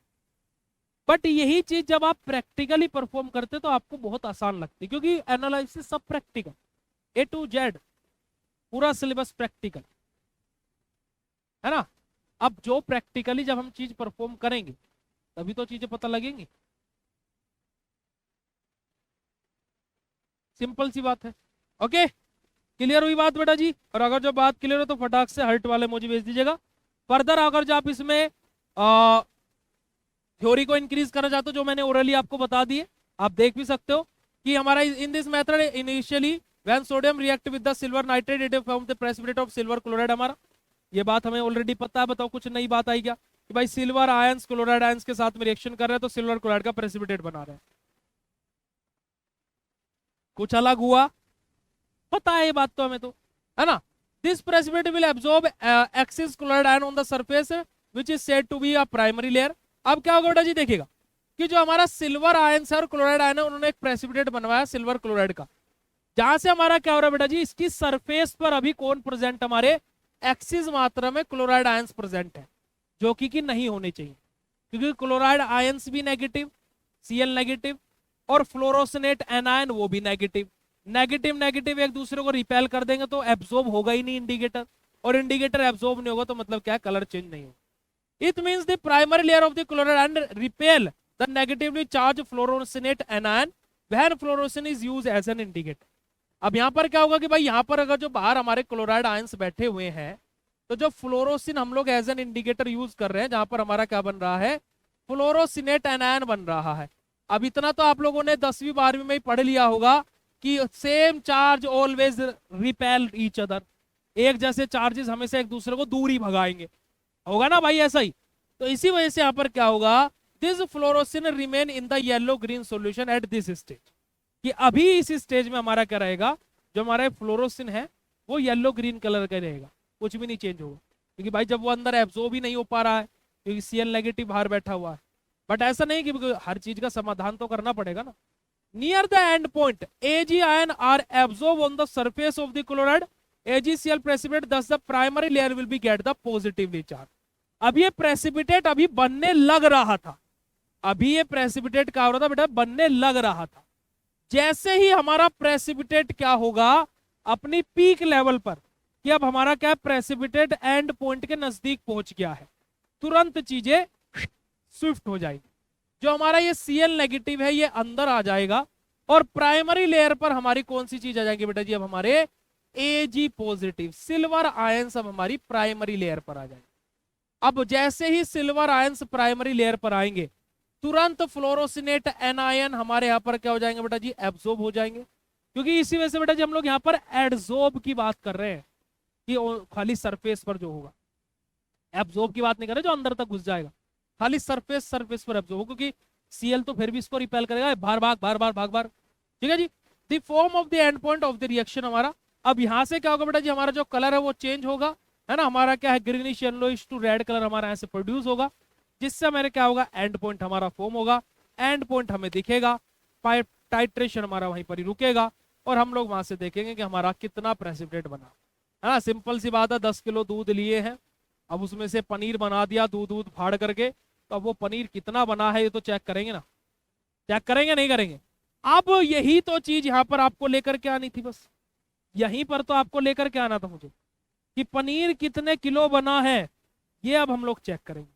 बट यही चीज जब आप प्रैक्टिकली परफॉर्म करते तो आपको बहुत आसान लगती है, क्योंकि एनालिसिस सब प्रैक्टिकल, A to Z पूरा सिलेबस प्रैक्टिकल है ना। अब जो प्रैक्टिकली जब हम चीज परफॉर्म करेंगे तभी तो चीजें पता लगेंगी, सिंपल सी बात है। ओके, क्लियर हुई बात बेटा जी? और अगर जो बात क्लियर हो तो फटाक से हर्ट वाले मुझे भेज दीजिएगा। फर्दर अगर जो आप इसमें थ्योरी को इंक्रीज करना चाहते हो, जो मैंने ओरली आपको बता दिए, आप देख भी सकते हो कि हमारा in this method initially when sodium react with the silver nitrate it form the precipitate of silver chloride. हमारा ये बात हमें ऑलरेडी पता है। बताओ कुछ नई बात आई क्या कि भाई सिल्वर आयंस क्लोराइड आयंस के साथ में रिएक्शन कर रहे हैं तो सिल्वर क्लोराइड का प्रेसिपिटेट बना रहे हैं। कुछ अलग हुआ? पता है ये बात तो हमें, तो है ना। This precipitate will absorb excess chloride ion on the surface which is said to be a primary layer. अब क्या होगा बेटा जी, देखिएगा कि जो हमारा सिल्वर आयन और क्लोराइड आयन है उन्होंने एक प्रेसिपिटेट बनवाया सिल्वर क्लोराइड का, जहां से हमारा क्या हो रहा है बेटा जी, इसकी सरफेस पर अभी कौन प्रेजेंट, हमारे एक्सिस मात्रा में क्लोराइड आयंस प्रेजेंट है, जो कि नहीं होने चाहिए, क्योंकि क्लोराइड आयंस भी नेगेटिव, Cl नेगेटिव, और फ्लोरोसिनेट एनायन वो भी नेगेटिव। नेगेटिव नेगेटिव एक दूसरे को रिपेल कर देंगे तो एब्जॉर्ब होगा ही नहीं इंडिकेटर, और इंडिकेटर एब्जॉर्ब नहीं होगा तो मतलब क्या, कलर चेंज नहीं होगा। It means the primary layer of the chloride ion repel the negatively charge fluoresceinate anion when fluorescein is used as an indicator. अब यहां पर क्या होगा कि भाई यहां पर अगर जो बाहर हमारे क्लोराइड आयंस बैठे हुए हैं तो जो फ्लोरोसिन हम लोग एज एन इंडिकेटर यूज कर रहे हैं, जहां पर हमारा क्या बन रहा है, फ्लोरोसिनेट एनायन बन रहा है। अब इतना तो आप लोगों ने 10वीं 12वीं में ही पढ़ लिया होगा कि same charge always repel each other, एक जैसे चार्जेस हमेशा एक दूसरे को दूर ही भगाएंगे, होगा ना भाई ऐसा ही। तो इसी वजह से यहां पर क्या होगा, this fluorescein remain in the yellow green solution at this stage, कि अभी इस स्टेज में हमारा क्या रहेगा, जो हमारा फ्लोरोसिन है वो येलो ग्रीन कलर का रहेगा, कुछ भी नहीं चेंज होगा, क्योंकि भाई जब वो अंदर एब्जॉर्ब ही नहीं हो पा रहा है क्योंकि Cl नेगेटिव बाहर बैठा हुआ है। बट ऐसा नहीं कि हर चीज का समाधान तो करना पड़ेगा ना। Near the end point Ag ion are absorb on the surface of the chloride AgCl precipitate, thus the primary layer will be get the positively charge. अब ये प्रेसिपिटेट अभी बनने लग रहा था, अभी ये प्रेसिपिटेट क्या हो रहा था बेटा, बनने लग रहा था। जैसे ही हमारा प्रेसिपिटेट क्या होगा अपनी पीक लेवल पर, कि अब हमारा क्या प्रेसिपिटेट एंड पॉइंट के नजदीक पहुंच गया है, तुरंत चीजें स्विफ्ट हो जाएगी। जो हमारा ये Cl नेगेटिव है ये अंदर आ जाएगा, और प्राइमरी लेयर पर हमारी कौन सी चीज आ जाएगी बेटा जी, अब हमारे Ag पॉजिटिव सिल्वर आयंस अब हमारी प्राइमरी लेयर पर आ जाएंगे। अब जैसे ही सिल्वर आयंस प्राइमरी लेयर पर आएंगे तुरंत फ्लोरोसिनेट एनायन हमारे यहाँ पर क्या हो जाएंगे बेटा जी, एब्जॉर्ब हो जाएंगे। क्योंकि इसी वजह से बेटा जी हम लोग यहाँ पर एडजॉर्ब की बात कर रहे हैं, कि खाली सरफेस पर जो होगा, एब्जॉर्ब की बात नहीं कर रहे जो अंदर तक घुस जाएगा, खाली सरफेस पर एब्जॉर्ब हो, क्योंकि Cl तो फिर भी इसको रिपेल करेगा, बार बार। ठीक है जी। The form of the end point of the reaction हमारा, अब यहाँ से क्या होगा बेटा जी, हमारा जो कलर है वो चेंज होगा, है ना, हमारा क्या है greenish yellowish to red colour हमारा यहाँ से प्रोड्यूस होगा, जिससे हमारे क्या होगा, एंड पॉइंट हमारा फॉर्म होगा, एंड पॉइंट हमें दिखेगा, पाइप टाइट्रेशन हमारा वहीं पर ही रुकेगा, और हम लोग वहां से देखेंगे कि हमारा कितना प्रेसिपिटेट बना, है ना। सिंपल सी बात है, 10 किलो दूध लिए हैं, अब उसमें से पनीर बना दिया दूध फाड़ करके, तो अब वो पनीर कितना बना है ये तो चेक करेंगे ना, चेक करेंगे नहीं करेंगे। अब यही तो चीज यहाँ पर आपको लेकर के आनी थी, बस यहीं पर तो आपको लेकर के आना था मुझे, कि पनीर कितने किलो बना है ये अब हम लोग चेक करेंगे।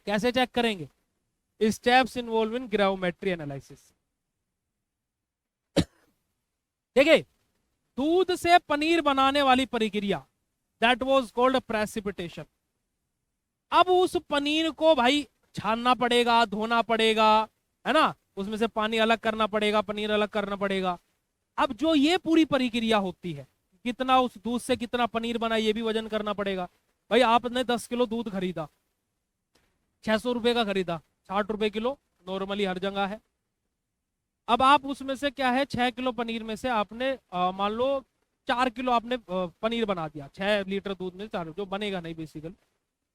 कैसे चेक करेंगे, स्टेप्स इन्वॉल्व इन ग्राविमेट्री एनालिसिस। देखिए, दूध से पनीर बनाने वाली प्रक्रिया दैट वाज कॉल्ड प्रेसिपिटेशन। अब उस पनीर को भाई छानना पड़ेगा, धोना पड़ेगा, है ना, उसमें से पानी अलग करना पड़ेगा, पनीर अलग करना पड़ेगा। अब जो ये पूरी प्रक्रिया होती है, कितना उस दूध से कितना पनीर बना ये भी वजन करना पड़ेगा। भाई आपने 10 किलो दूध खरीदा, 600 रुपए का खरीदा, 60 रुपए किलो नॉर्मली हर जगह है। अब आप उसमें से क्या है 6 किलो पनीर में से आपने मान लो 4 किलो आपने पनीर बना दिया, 6 लीटर दूध में 4 जो बनेगा नहीं बेसिकली,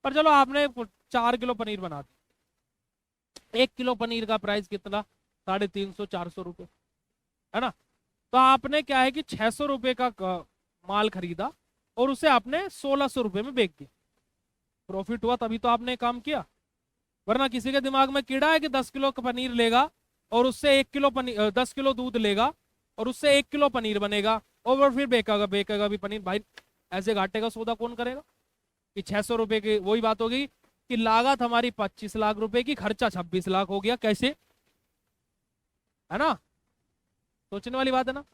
पर चलो आपने 4 किलो पनीर बना दिया। 1 किलो पनीर का प्राइस कितना, 350 400 रुपए, है ना। तो आपने क्या है कि 600 रुपए का माल खरीदा और उसे आपने 1600 रुपए में बेच दिया, प्रॉफिट हुआ तभी तो आपने काम किया। वरना किसी के दिमाग में कीड़ा है कि 10 किलो पनीर लेगा और उससे 1 किलो पनीर 10 किलो दूध लेगा और उससे 1 किलो पनीर बनेगा और फिर बेचेगा भी पनीर। भाई ऐसे घाटे का सौदा कौन करेगा, कि 600 रुपए की वही बात होगी कि लागत हमारी 25 लाख रुपए की, खर्चा 26 लाख हो गया, कैसे, है ना, सोचने वाली बात है ना।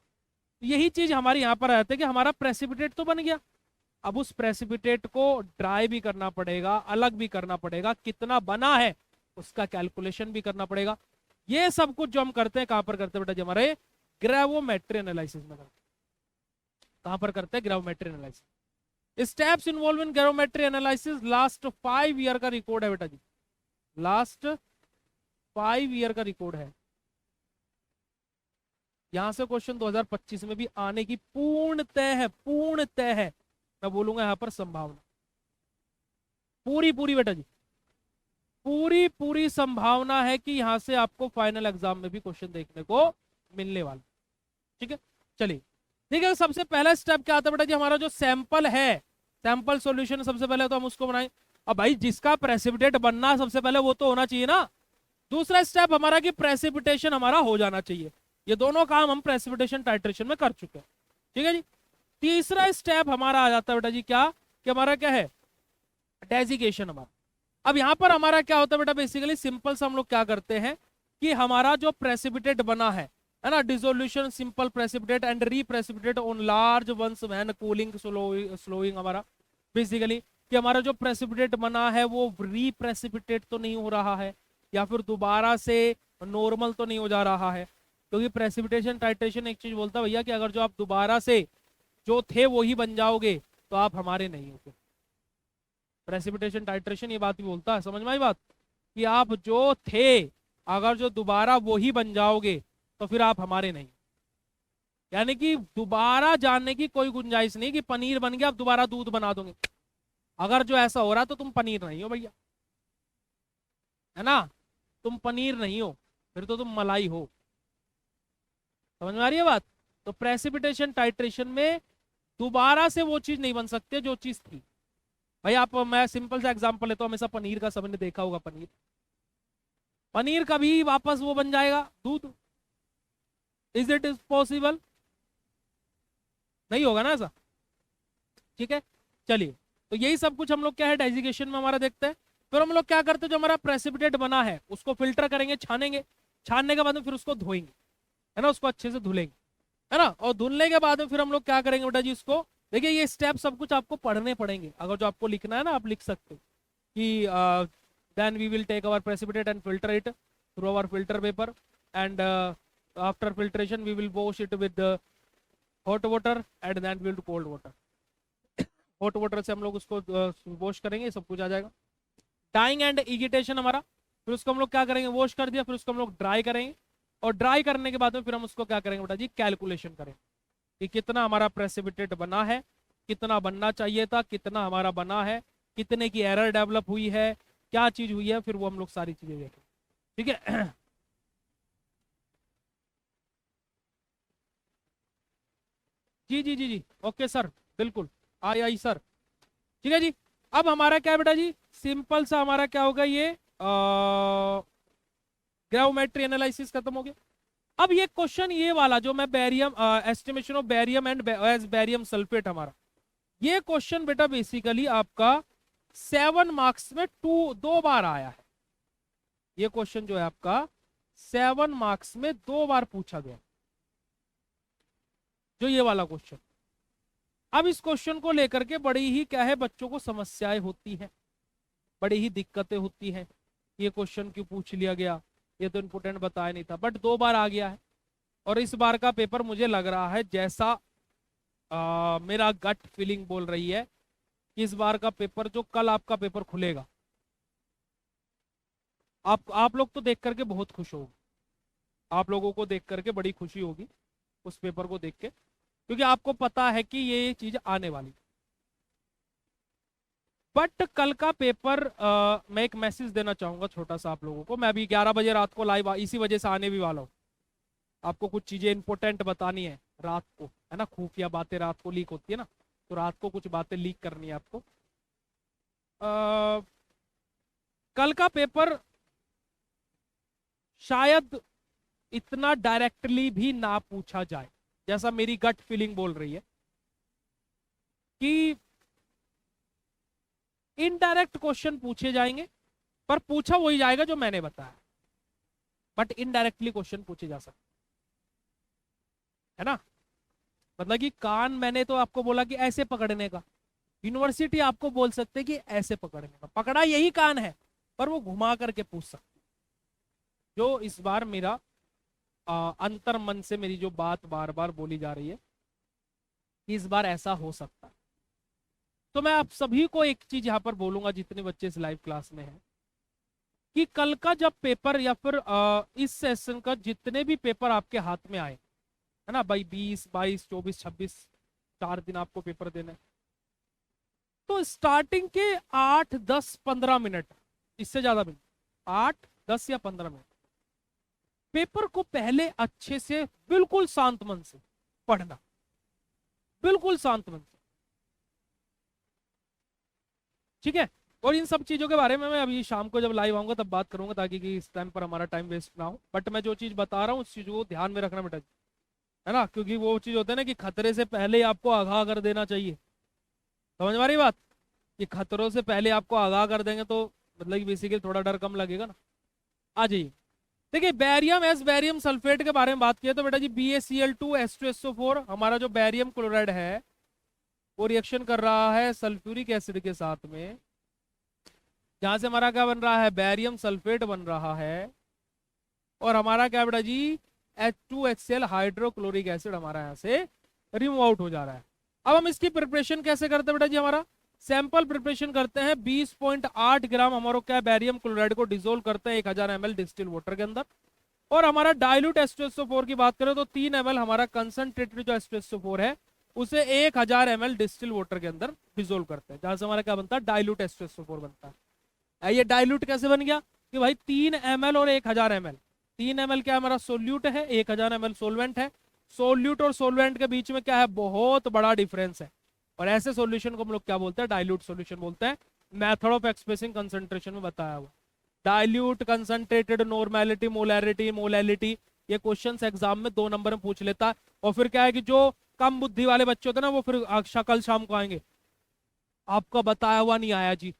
यही चीज हमारी यहाँ पर आती है कि हमारा प्रेसिपिटेट तो बन गया, अब उस प्रेसिपिटेट को ड्राई भी करना पड़ेगा, अलग भी करना पड़ेगा, कितना बना है उसका कैलकुलेशन भी करना पड़ेगा। ये सब कुछ जो हम करते हैं कहां पर करते हैं बेटा जी, हमारे ग्रेवोमेट्री एनालिसिस में करते हैं। कहां पर करते हैं? Gravimetry analysis. Steps involve in gravimetry analysis last 5 year का रिकॉर्ड है बेटा जी, लास्ट 5 ईयर का रिकॉर्ड है। यहां से क्वेश्चन 2025 में भी आने की पूर्ण तय है, पूर्ण तय है। मैं बोलूंगा यहां पर संभावना पूरी पूरी बेटा जी, पूरी पूरी संभावना है कि यहां से आपको फाइनल एग्जाम में भी क्वेश्चन देखने को मिलने वाला। ठीक है, चलिए ठीक है। सबसे पहला स्टेप क्या आता है बेटा जी, हमारा जो सैंपल है, सैंपल सॉल्यूशन सबसे पहले तो हम उसको बनाएं। अब भाई जिसका प्रेसिपिटेट बनना है सबसे पहले वो तो होना चाहिए ना। दूसरा स्टेप हमारा कि प्रेसिपिटेशन हमारा हो जाना चाहिए। ये दोनों काम हम प्रेसिपिटेशन टाइट्रेशन में कर चुके हैं। ठीक है जी। तीसरा स्टेप हमारा आ जाता है बेटा जी क्या, कि हमारा क्या है, डेजिकेशन हमारा। अब यहां पर हमारा क्या होता है बेटा, बेसिकली सिंपल से हम लोग क्या करते हैं कि हमारा जो प्रेसिपिटेट बना है ना, dissolution simple precipitate and reprecipitate on large once when cooling slowing, हमारा बेसिकली कि हमारा जो प्रेसिपिटेट बना है वो रीप्रेसिपिटेट तो नहीं हो रहा है, या फिर दोबारा से नॉर्मल तो नहीं हो जा रहा है। क्योंकि प्रेसिपिटेशन टाइट्रेशन एक चीज बोलता है भैया कि अगर जो आप दोबारा से जो थे वो ही बन जाओगे तो आप हमारे नहीं होगे। प्रेसिपिटेशन टाइट्रेशन ये बात भी बोलता है, समझ में आई बात, कि आप जो थे अगर जो दोबारा वो ही बन जाओगे तो फिर आप हमारे नहीं। यानी कि दोबारा जानने की कोई गुंजाइश नहीं कि पनीर बन गया आप दोबारा दूध बना दोगे। अगर जो ऐसा हो रहा तो तुम पनीर नहीं हो भैया, है ना, तुम पनीर नहीं हो, फिर तो तुम मलाई हो। समझ में आ रही है बात। तो प्रेसिपिटेशन टाइट्रेशन में दोबारा से वो चीज नहीं बन सकती जो चीज थी। भाई आप, मैं सिंपल सा एग्जांपल लेता हूं, हमेशा पनीर का, सबने देखा होगा पनीर, पनीर कभी वापस वो बन जाएगा दूध? Is it is possible? नहीं होगा ना ऐसा। ठीक है, चलिए तो यही सब कुछ हम लोग क्या है डाइजेशन में हमारा देखते हैं। फिर हम लोग क्या करते हैं, जो हमारा प्रेसिपिटेट बना है उसको फिल्टर करेंगे, छानेंगे, छानने के बाद में फिर उसको धोएंगे, है ना, उसको अच्छे से धुलेंगे, है ना। और धुलने के बाद में फिर हम लोग क्या करेंगे बेटा जी, उसको देखिए ये स्टेप सब कुछ आपको पढ़ने पड़ेंगे। अगर जो आपको लिखना है ना आप लिख सकते हो कि then we will take our precipitate and filter it through our filter paper and after filtration we will wash it with hot water and then we will cold water. Hot water से हम लोग उसको wash करेंगे, सब कुछ आ जाएगा। Dying and इगिटेशन हमारा, फिर उसको हम लोग क्या करेंगे, वॉश कर दिया, फिर उसको हम लोग ड्राई करेंगे, और ड्राई करने के बाद में फिर हम उसको क्या करेंगे बेटा जी, कैलकुलेशन करेंगे कि कितना हमारा प्रेसिपिटेट बना है, कितना बनना चाहिए था, कितना हमारा बना है, कितने की एरर डेवलप हुई है, क्या चीज हुई है, फिर वो हम लोग सारी चीजें देखें। ठीक है जी जी जी जी, ओके सर, बिल्कुल, आई आई सर। ठीक है जी। अब हमारा क्या है बेटा जी, सिंपल सा हमारा क्या होगा, ये ग्रेविमेट्री एनालिसिस खत्म हो गया। अब ये क्वेश्चन ये वाला जो मैं barium estimation of barium and as barium sulphate, हमारा ये क्वेश्चन बेटा बेसिकली आपका 7 मार्क्स में 2 बार आया है। ये क्वेश्चन जो है आपका 7 मार्क्स में 2 बार पूछा गया, जो ये वाला क्वेश्चन। अब इस क्वेश्चन को लेकर के बड़ी ही क्या है, बच्चों को समस्याएं होती हैं, बड़ी ही दिक्कतें होती हैं। ये क्वेश्चन क्यों पूछ लिया गया, ये तो इम्पोर्टेंट बताया नहीं था, बट 2 बार आ गया है। और इस बार का पेपर मुझे लग रहा है, जैसा मेरा गट फीलिंग बोल रही है, कि इस बार का पेपर जो कल आपका पेपर खुलेगा, आप लोग तो देख करके बहुत खुश होगे, आप लोगों को देख करके बड़ी खुशी होगी उस पेपर को देख के, क्योंकि आपको पता है कि ये चीज आने वाली। बट कल का पेपर मैं एक मैसेज देना चाहूंगा छोटा सा आप लोगों को। मैं अभी 11 बजे रात को लाइव इसी वजह से आने भी वाला हूँ। आपको कुछ चीजें इंपॉर्टेंट बतानी है रात को, है ना, खुफिया बातें रात को लीक होती है ना, तो रात को कुछ बातें लीक करनी है आपको। कल का पेपर शायद इतना डायरेक्टली भी ना पूछा जाए, जैसा मेरी गट फीलिंग बोल रही है, कि इनडायरेक्ट क्वेश्चन पूछे जाएंगे, पर पूछा वही जाएगा जो मैंने बताया, बट इनडायरेक्टली क्वेश्चन पूछे जा सकते, है ना। मतलब कि कान मैंने तो आपको बोला कि ऐसे पकड़ने का, यूनिवर्सिटी आपको बोल सकते कि ऐसे पकड़ने का, पकड़ा यही कान है पर वो घुमा करके पूछ सकते। जो इस बार मेरा अंतर मन से मेरी जो बात बार बार बोली जा रही है कि इस बार ऐसा हो सकता है। तो मैं आप सभी को एक चीज यहाँ पर बोलूंगा, जितने बच्चे इस लाइव क्लास में हैं, कि कल का जब पेपर या फिर इस सेशन का जितने भी पेपर आपके हाथ में आए, है ना भाई, 20, 22, 24, 26, 4 दिन आपको पेपर देना है, तो स्टार्टिंग के 8, 10, 15 मिनट, इससे ज्यादा भी, 8, 10 या 15 मिनट पेपर को पहले अच्छे से बिल्कुल शांत मन से पढ़ना, बिल्कुल शांत मन से, ठीक है। और इन सब चीजों के बारे में मैं अभी शाम को जब लाइव आऊंगा तब बात करूंगा, ताकि कि इस टाइम पर हमारा टाइम वेस्ट ना हो। बट मैं जो चीज बता रहा हूँ उस चीज को ध्यान में रखना बेटा, है ना, क्योंकि वो चीज होता है ना कि खतरे से पहले ही आपको आगाह कर देना चाहिए। समझ में आ रही बात? कि खतरों से पहले आपको आगाह कर देंगे तो मतलब कि बेसिकली थोड़ा डर कम लगेगा ना। आ जाइए, देखिए बैरियम एस बैरियम सल्फेट के बारे में बात किया तो बेटा जी BaCl2H2SO4 हमारा जो बैरियम क्लोराइड है वो रिएक्शन कर रहा है सल्फ्यूरिक एसिड के साथ में, जहां से हमारा क्या बन रहा है, बैरियम सल्फेट बन रहा है। और हमारा क्या बेटा जी H2HCl हाइड्रोक्लोरिक एसिड हमारा यहाँ से रिमूव आउट हो जा रहा है। अब हम इसकी प्रिपरेशन कैसे करते हैं बेटा जी, हमारा सैंपल प्रिपरेशन करते हैं। 20.8 ग्राम हमारा क्या बैरियम क्लोराइड को डिसोल्व करते हैं 1000 ml डिस्टिल वाटर के अंदर। और हमारा डाइल्यूट H2SO4 की बात करें तो 3 ml हमारा कंसंट्रेटेड जो H2SO4 है उसे 1000 ml डिस्टिल वाटर के अंदर डिसोल्व करते हैं, जहां से हमारा क्या बनता है, डाइल्यूट H2SO4 बनता है। ये डाइल्यूट कैसे बन गया कि भाई 3 ml और 1000 ml, 3 ml क्या हमारा सोल्यूट है, 1000 ml सोलवेंट है। सोल्यूट और सोलवेंट के बीच में क्या है, बहुत बड़ा डिफरेंस है। और ऐसे सॉल्यूशन को हम लोग क्या बोलते हैं, डाइल्यूट सॉल्यूशन बोलते हैं। मेथड ऑफ एक्सप्रेसिंग कंसंट्रेशन में बताया हुआ dilute, concentrated, normality, molarity, molality, ये क्वेश्चंस एग्जाम में 2 नंबर में पूछ लेता है। और फिर क्या है कि जो कम बुद्धि वाले बच्चे होते हैं ना वो फिर कल शाम को आएंगे, आपका बताया हुआ नहीं आया जी,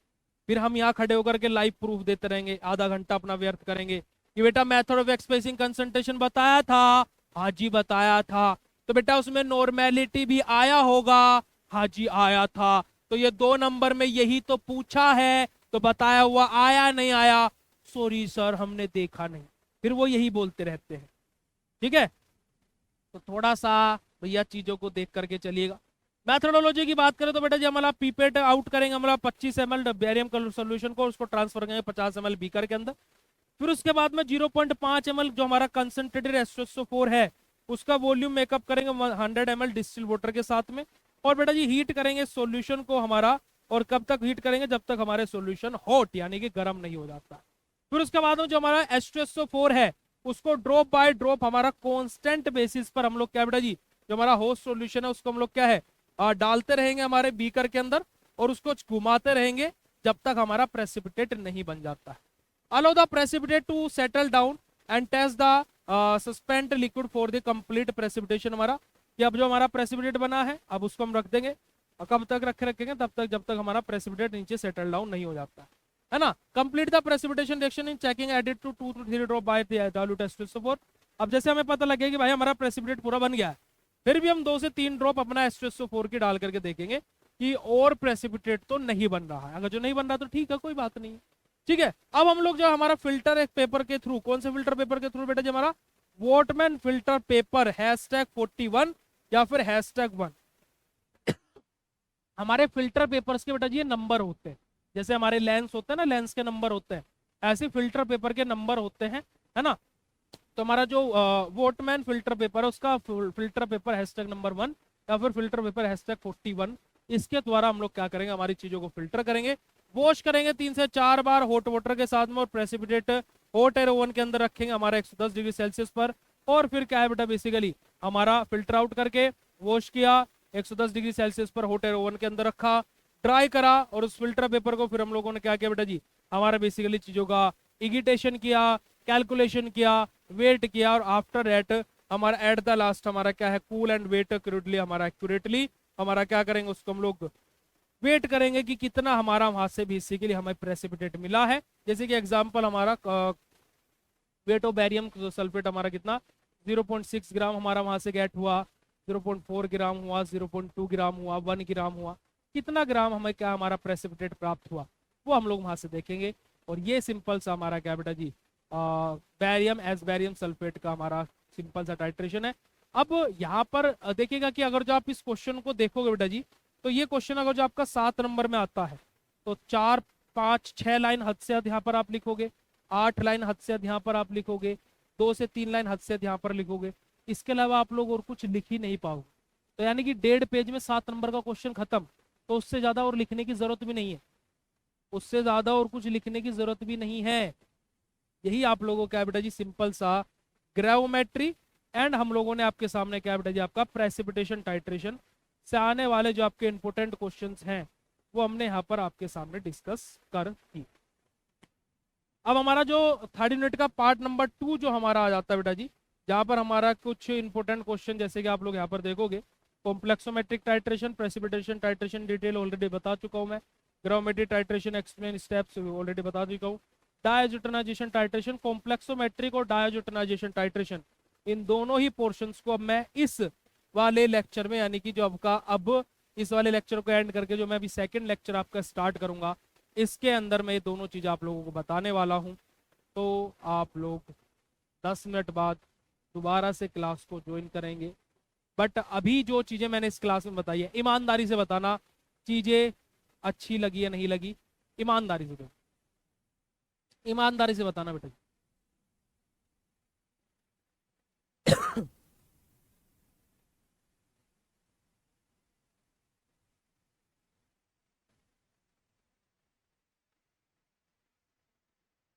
फिर हम यहाँ खड़े होकर के लाइव प्रूफ देते रहेंगे, आधा घंटा अपना व्यर्थ करेंगे कि बेटा मेथड ऑफ एक्सप्रेसिंग कंसंट्रेशन बताया था, हाँ जी बताया था, तो बेटा उसमें नॉर्मेलिटी भी आया होगा, हाँ जी आया था, तो ये 2 नंबर में यही तो पूछा है, तो बताया हुआ आया नहीं आया, सॉरी सर हमने देखा नहीं, फिर वो यही बोलते रहते हैं। ठीक है, तो थोड़ा सा भैया चीजों को देख करके चलिएगा। मैथडोलॉजी की बात करें तो बेटा जी हमारा पीपेट आउट करेंगे हमारा 25 ml बैरियम सोल्यूशन को, उसको ट्रांसफर करेंगे 50 ml बीकर के अंदर। फिर उसके बाद में 0.5 ml जो हमारा कंसंट्रेटेड H2SO4 है उसका वॉल्यूम मेकअप करेंगे 100 ml डिस्टिल वाटर के साथ में। और बेटा जी हीट करेंगे सॉल्यूशन को हमारा, और कब तक हीट करेंगे, जब तक हमारे सॉल्यूशन हॉट यानी कि गर्म नहीं हो जाता। फिर उसके बाद में जो हमारा H2SO4 है उसको ड्रॉप बाय ड्रॉप हमारा कांस्टेंट बेसिस पर हम लोग क्या बेटा जी, जो हमारा होस्ट सॉल्यूशन है उसको हम लोग क्या है डालते रहेंगे हमारे बीकर के अंदर, और उसको घुमाते रहेंगे जब तक हमारा प्रेसिपिटेट नहीं बन जाता है। Allow the precipitate to settle down and test the suspend liquid for the complete precipitation. हमारा कि अब जो हमारा प्रेसिपिटेट बना है अब उसको हम रख देंगे, और कब तक रखेंगे, तब तक जब तक हमारा प्रेसिपिटेट नीचे सेटल डाउन नहीं हो जाता है ना। Complete the precipitation reaction in checking added to 2 to 3 drop by dilute H2SO4। अब जैसे हमें पता लगेगा कि भाई हमारा प्रेसिपिटेट पूरा बन गया है, फिर भी हम 2 से 3 ड्रॉप अपना H2SO4 की डाल करके देखेंगे कि और प्रेसिपिटेट तो नहीं बन रहा है। अगर जो नहीं बन रहा तो ठीक है, कोई बात नहीं। ठीक है, अब हम लोग जो हमारा फिल्टर एक पेपर के थ्रू, कौन से फिल्टर पेपर के थ्रू बेटा जी, हमारा वॉटमैन फिल्टर पेपर #41 या फिर #1। हमारे फिल्टर पेपर्स के बेटा जी ये नंबर होते हैं, जैसे हमारे लेंस होते हैं ना, लेंस के नंबर होते हैं, ऐसे फिल्टर पेपर के नंबर होते हैं, है ना। तो हमारा जो वोटमैन फिल्टर पेपर है उसका फिल्टर पेपर #1 या फिर फिल्टर पेपर #41, इसके द्वारा हम लोग क्या करेंगे, हमारी चीजों को फिल्टर करेंगे, वॉश करेंगे 3 से 4 बार हॉट वाटर के साथ में, और प्रेसिपिटेट हॉट एयर ओवन के अंदर रखेंगे हमारा 110 डिग्री सेल्सियस पर। और फिर क्या है बेटा, बेसिकली हमारा फिल्टर आउट करके वॉश किया 110 डिग्री सेल्सियस पर हॉट एयर ओवन के अंदर रखा, ड्राई करा, और उस फिल्टर पेपर को फिर हम लोगों ने क्या किया बेटा जी, हमारा बेसिकली चीजों का इगिटेशन किया, कैलकुलेशन किया, वेट किया, और आफ्टर एट हमारा एट द लास्ट हमारा क्या है, कूल एंड वेट एक्यूरेटली, हमारा एक्यूरेटली हमारा क्या करेंगे, उसको हम लोग वेट करेंगे कि कितना हमारा वहां से बेसिकली हमें प्रेसिपिटेट मिला है। जैसे कि एग्जांपल हमारा वेट ऑफ बैरियम सल्फेट हमारा कितना 0.6 ग्राम हमारा वहां से गेट हुआ, 0.4 ग्राम हुआ, 0.2 ग्राम हुआ, 1 ग्राम हुआ, कितना ग्राम हमें क्या हमारा प्रेसिपिटेट प्राप्त हुआ वो हम लोग वहां से देखेंगे। और ये सिंपल सा हमारा क्या बेटा जी बैरियम एस बैरियम सल्फेट का हमारा सिंपल सा टाइट्रेशन है। अब यहाँ पर देखिएगा कि अगर जो आप इस क्वेश्चन को देखोगे बेटा जी, तो ये क्वेश्चन अगर जो आपका 7 नंबर में आता है तो 4 5 6 लाइन हद से हद यहाँ पर आप लिखोगे, 8 लाइन हद से हद यहाँ पर आप लिखोगे, 2 से 3 लाइन हद से हद यहाँ पर लिखोगे। इसके अलावा आप लोग और कुछ लिख ही नहीं पाओगे। तो यानी कि 1.5 पेज में 7 नंबर का क्वेश्चन खत्म। तो उससे ज्यादा और लिखने की जरूरत भी नहीं है, उससे ज्यादा और कुछ लिखने की जरूरत भी नहीं है। यही आप लोगों का बेटा जी सिंपल सा ग्रेविमेट्री एंड हम लोगों ने आपके सामने क्या बेटा जी आपका प्रेसिपिटेशन टाइट्रेशन से आने वाले जो आपके इंपोर्टेंट क्वेश्चंस हैं वो हमने यहाँ पर आपके सामने डिस्कस कर दी। अब हमारा जो 30 मिनट का पार्ट नंबर 2 जो हमारा आ जाता है बेटा जी, जहाँ पर हमारा कुछ इंपोर्टेंट क्वेश्चन जैसे कि आप लोग यहाँ पर देखोगे, complexometric titration, precipitation titration detail already बता चुका हूँ मैं, gravimetry titration explain steps already बता चुका हूँ, डायजोटनाइजेशन टाइट्रेशन, कॉम्प्लेक्सोमेट्रिक और डायजोटनाइजेशन टाइट्रेशन, इन दोनों ही पोर्शंस को अब मैं इस वाले लेक्चर में यानी कि जो आपका अब इस वाले लेक्चर को एंड करके जो मैं अभी सेकंड लेक्चर आपका स्टार्ट करूंगा, इसके अंदर मैं ये दोनों चीज़ आप लोगों को बताने वाला हूं। तो आप लोग 10 मिनट बाद दोबारा से क्लास को ज्वाइन करेंगे। बट अभी जो चीज़ें मैंने इस क्लास में बताई है, ईमानदारी से बताना चीज़ें अच्छी लगी या नहीं लगी, ईमानदारी से दो, ईमानदारी से बताना बेटा।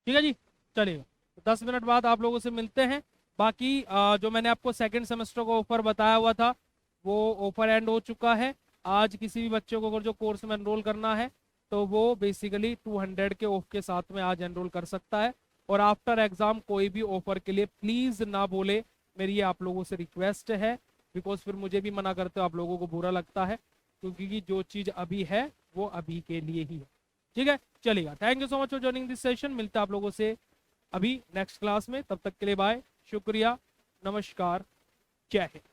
ठीक है जी, चलिए 10 मिनट बाद आप लोगों से मिलते हैं। बाकी जो मैंने आपको सेकंड सेमेस्टर का ऑफर बताया हुआ था वो ऑफर एंड हो चुका है। आज किसी भी बच्चे को अगर जो कोर्स में एनरोल करना है तो वो बेसिकली 200 के ऑफ के साथ में आज एनरोल कर सकता है। और आफ्टर एग्जाम कोई भी ऑफर के लिए प्लीज ना बोले, मेरी ये आप लोगों से रिक्वेस्ट है, बिकॉज फिर मुझे भी मना करते हो आप लोगों को बुरा लगता है, क्योंकि जो चीज़ अभी है वो अभी के लिए ही है। ठीक है, चलेगा। Thank you so much for joining this session. मिलते हैं आप लोगों से अभी नेक्स्ट क्लास में, तब तक के लिए बाय, शुक्रिया, नमस्कार, जय हिंद।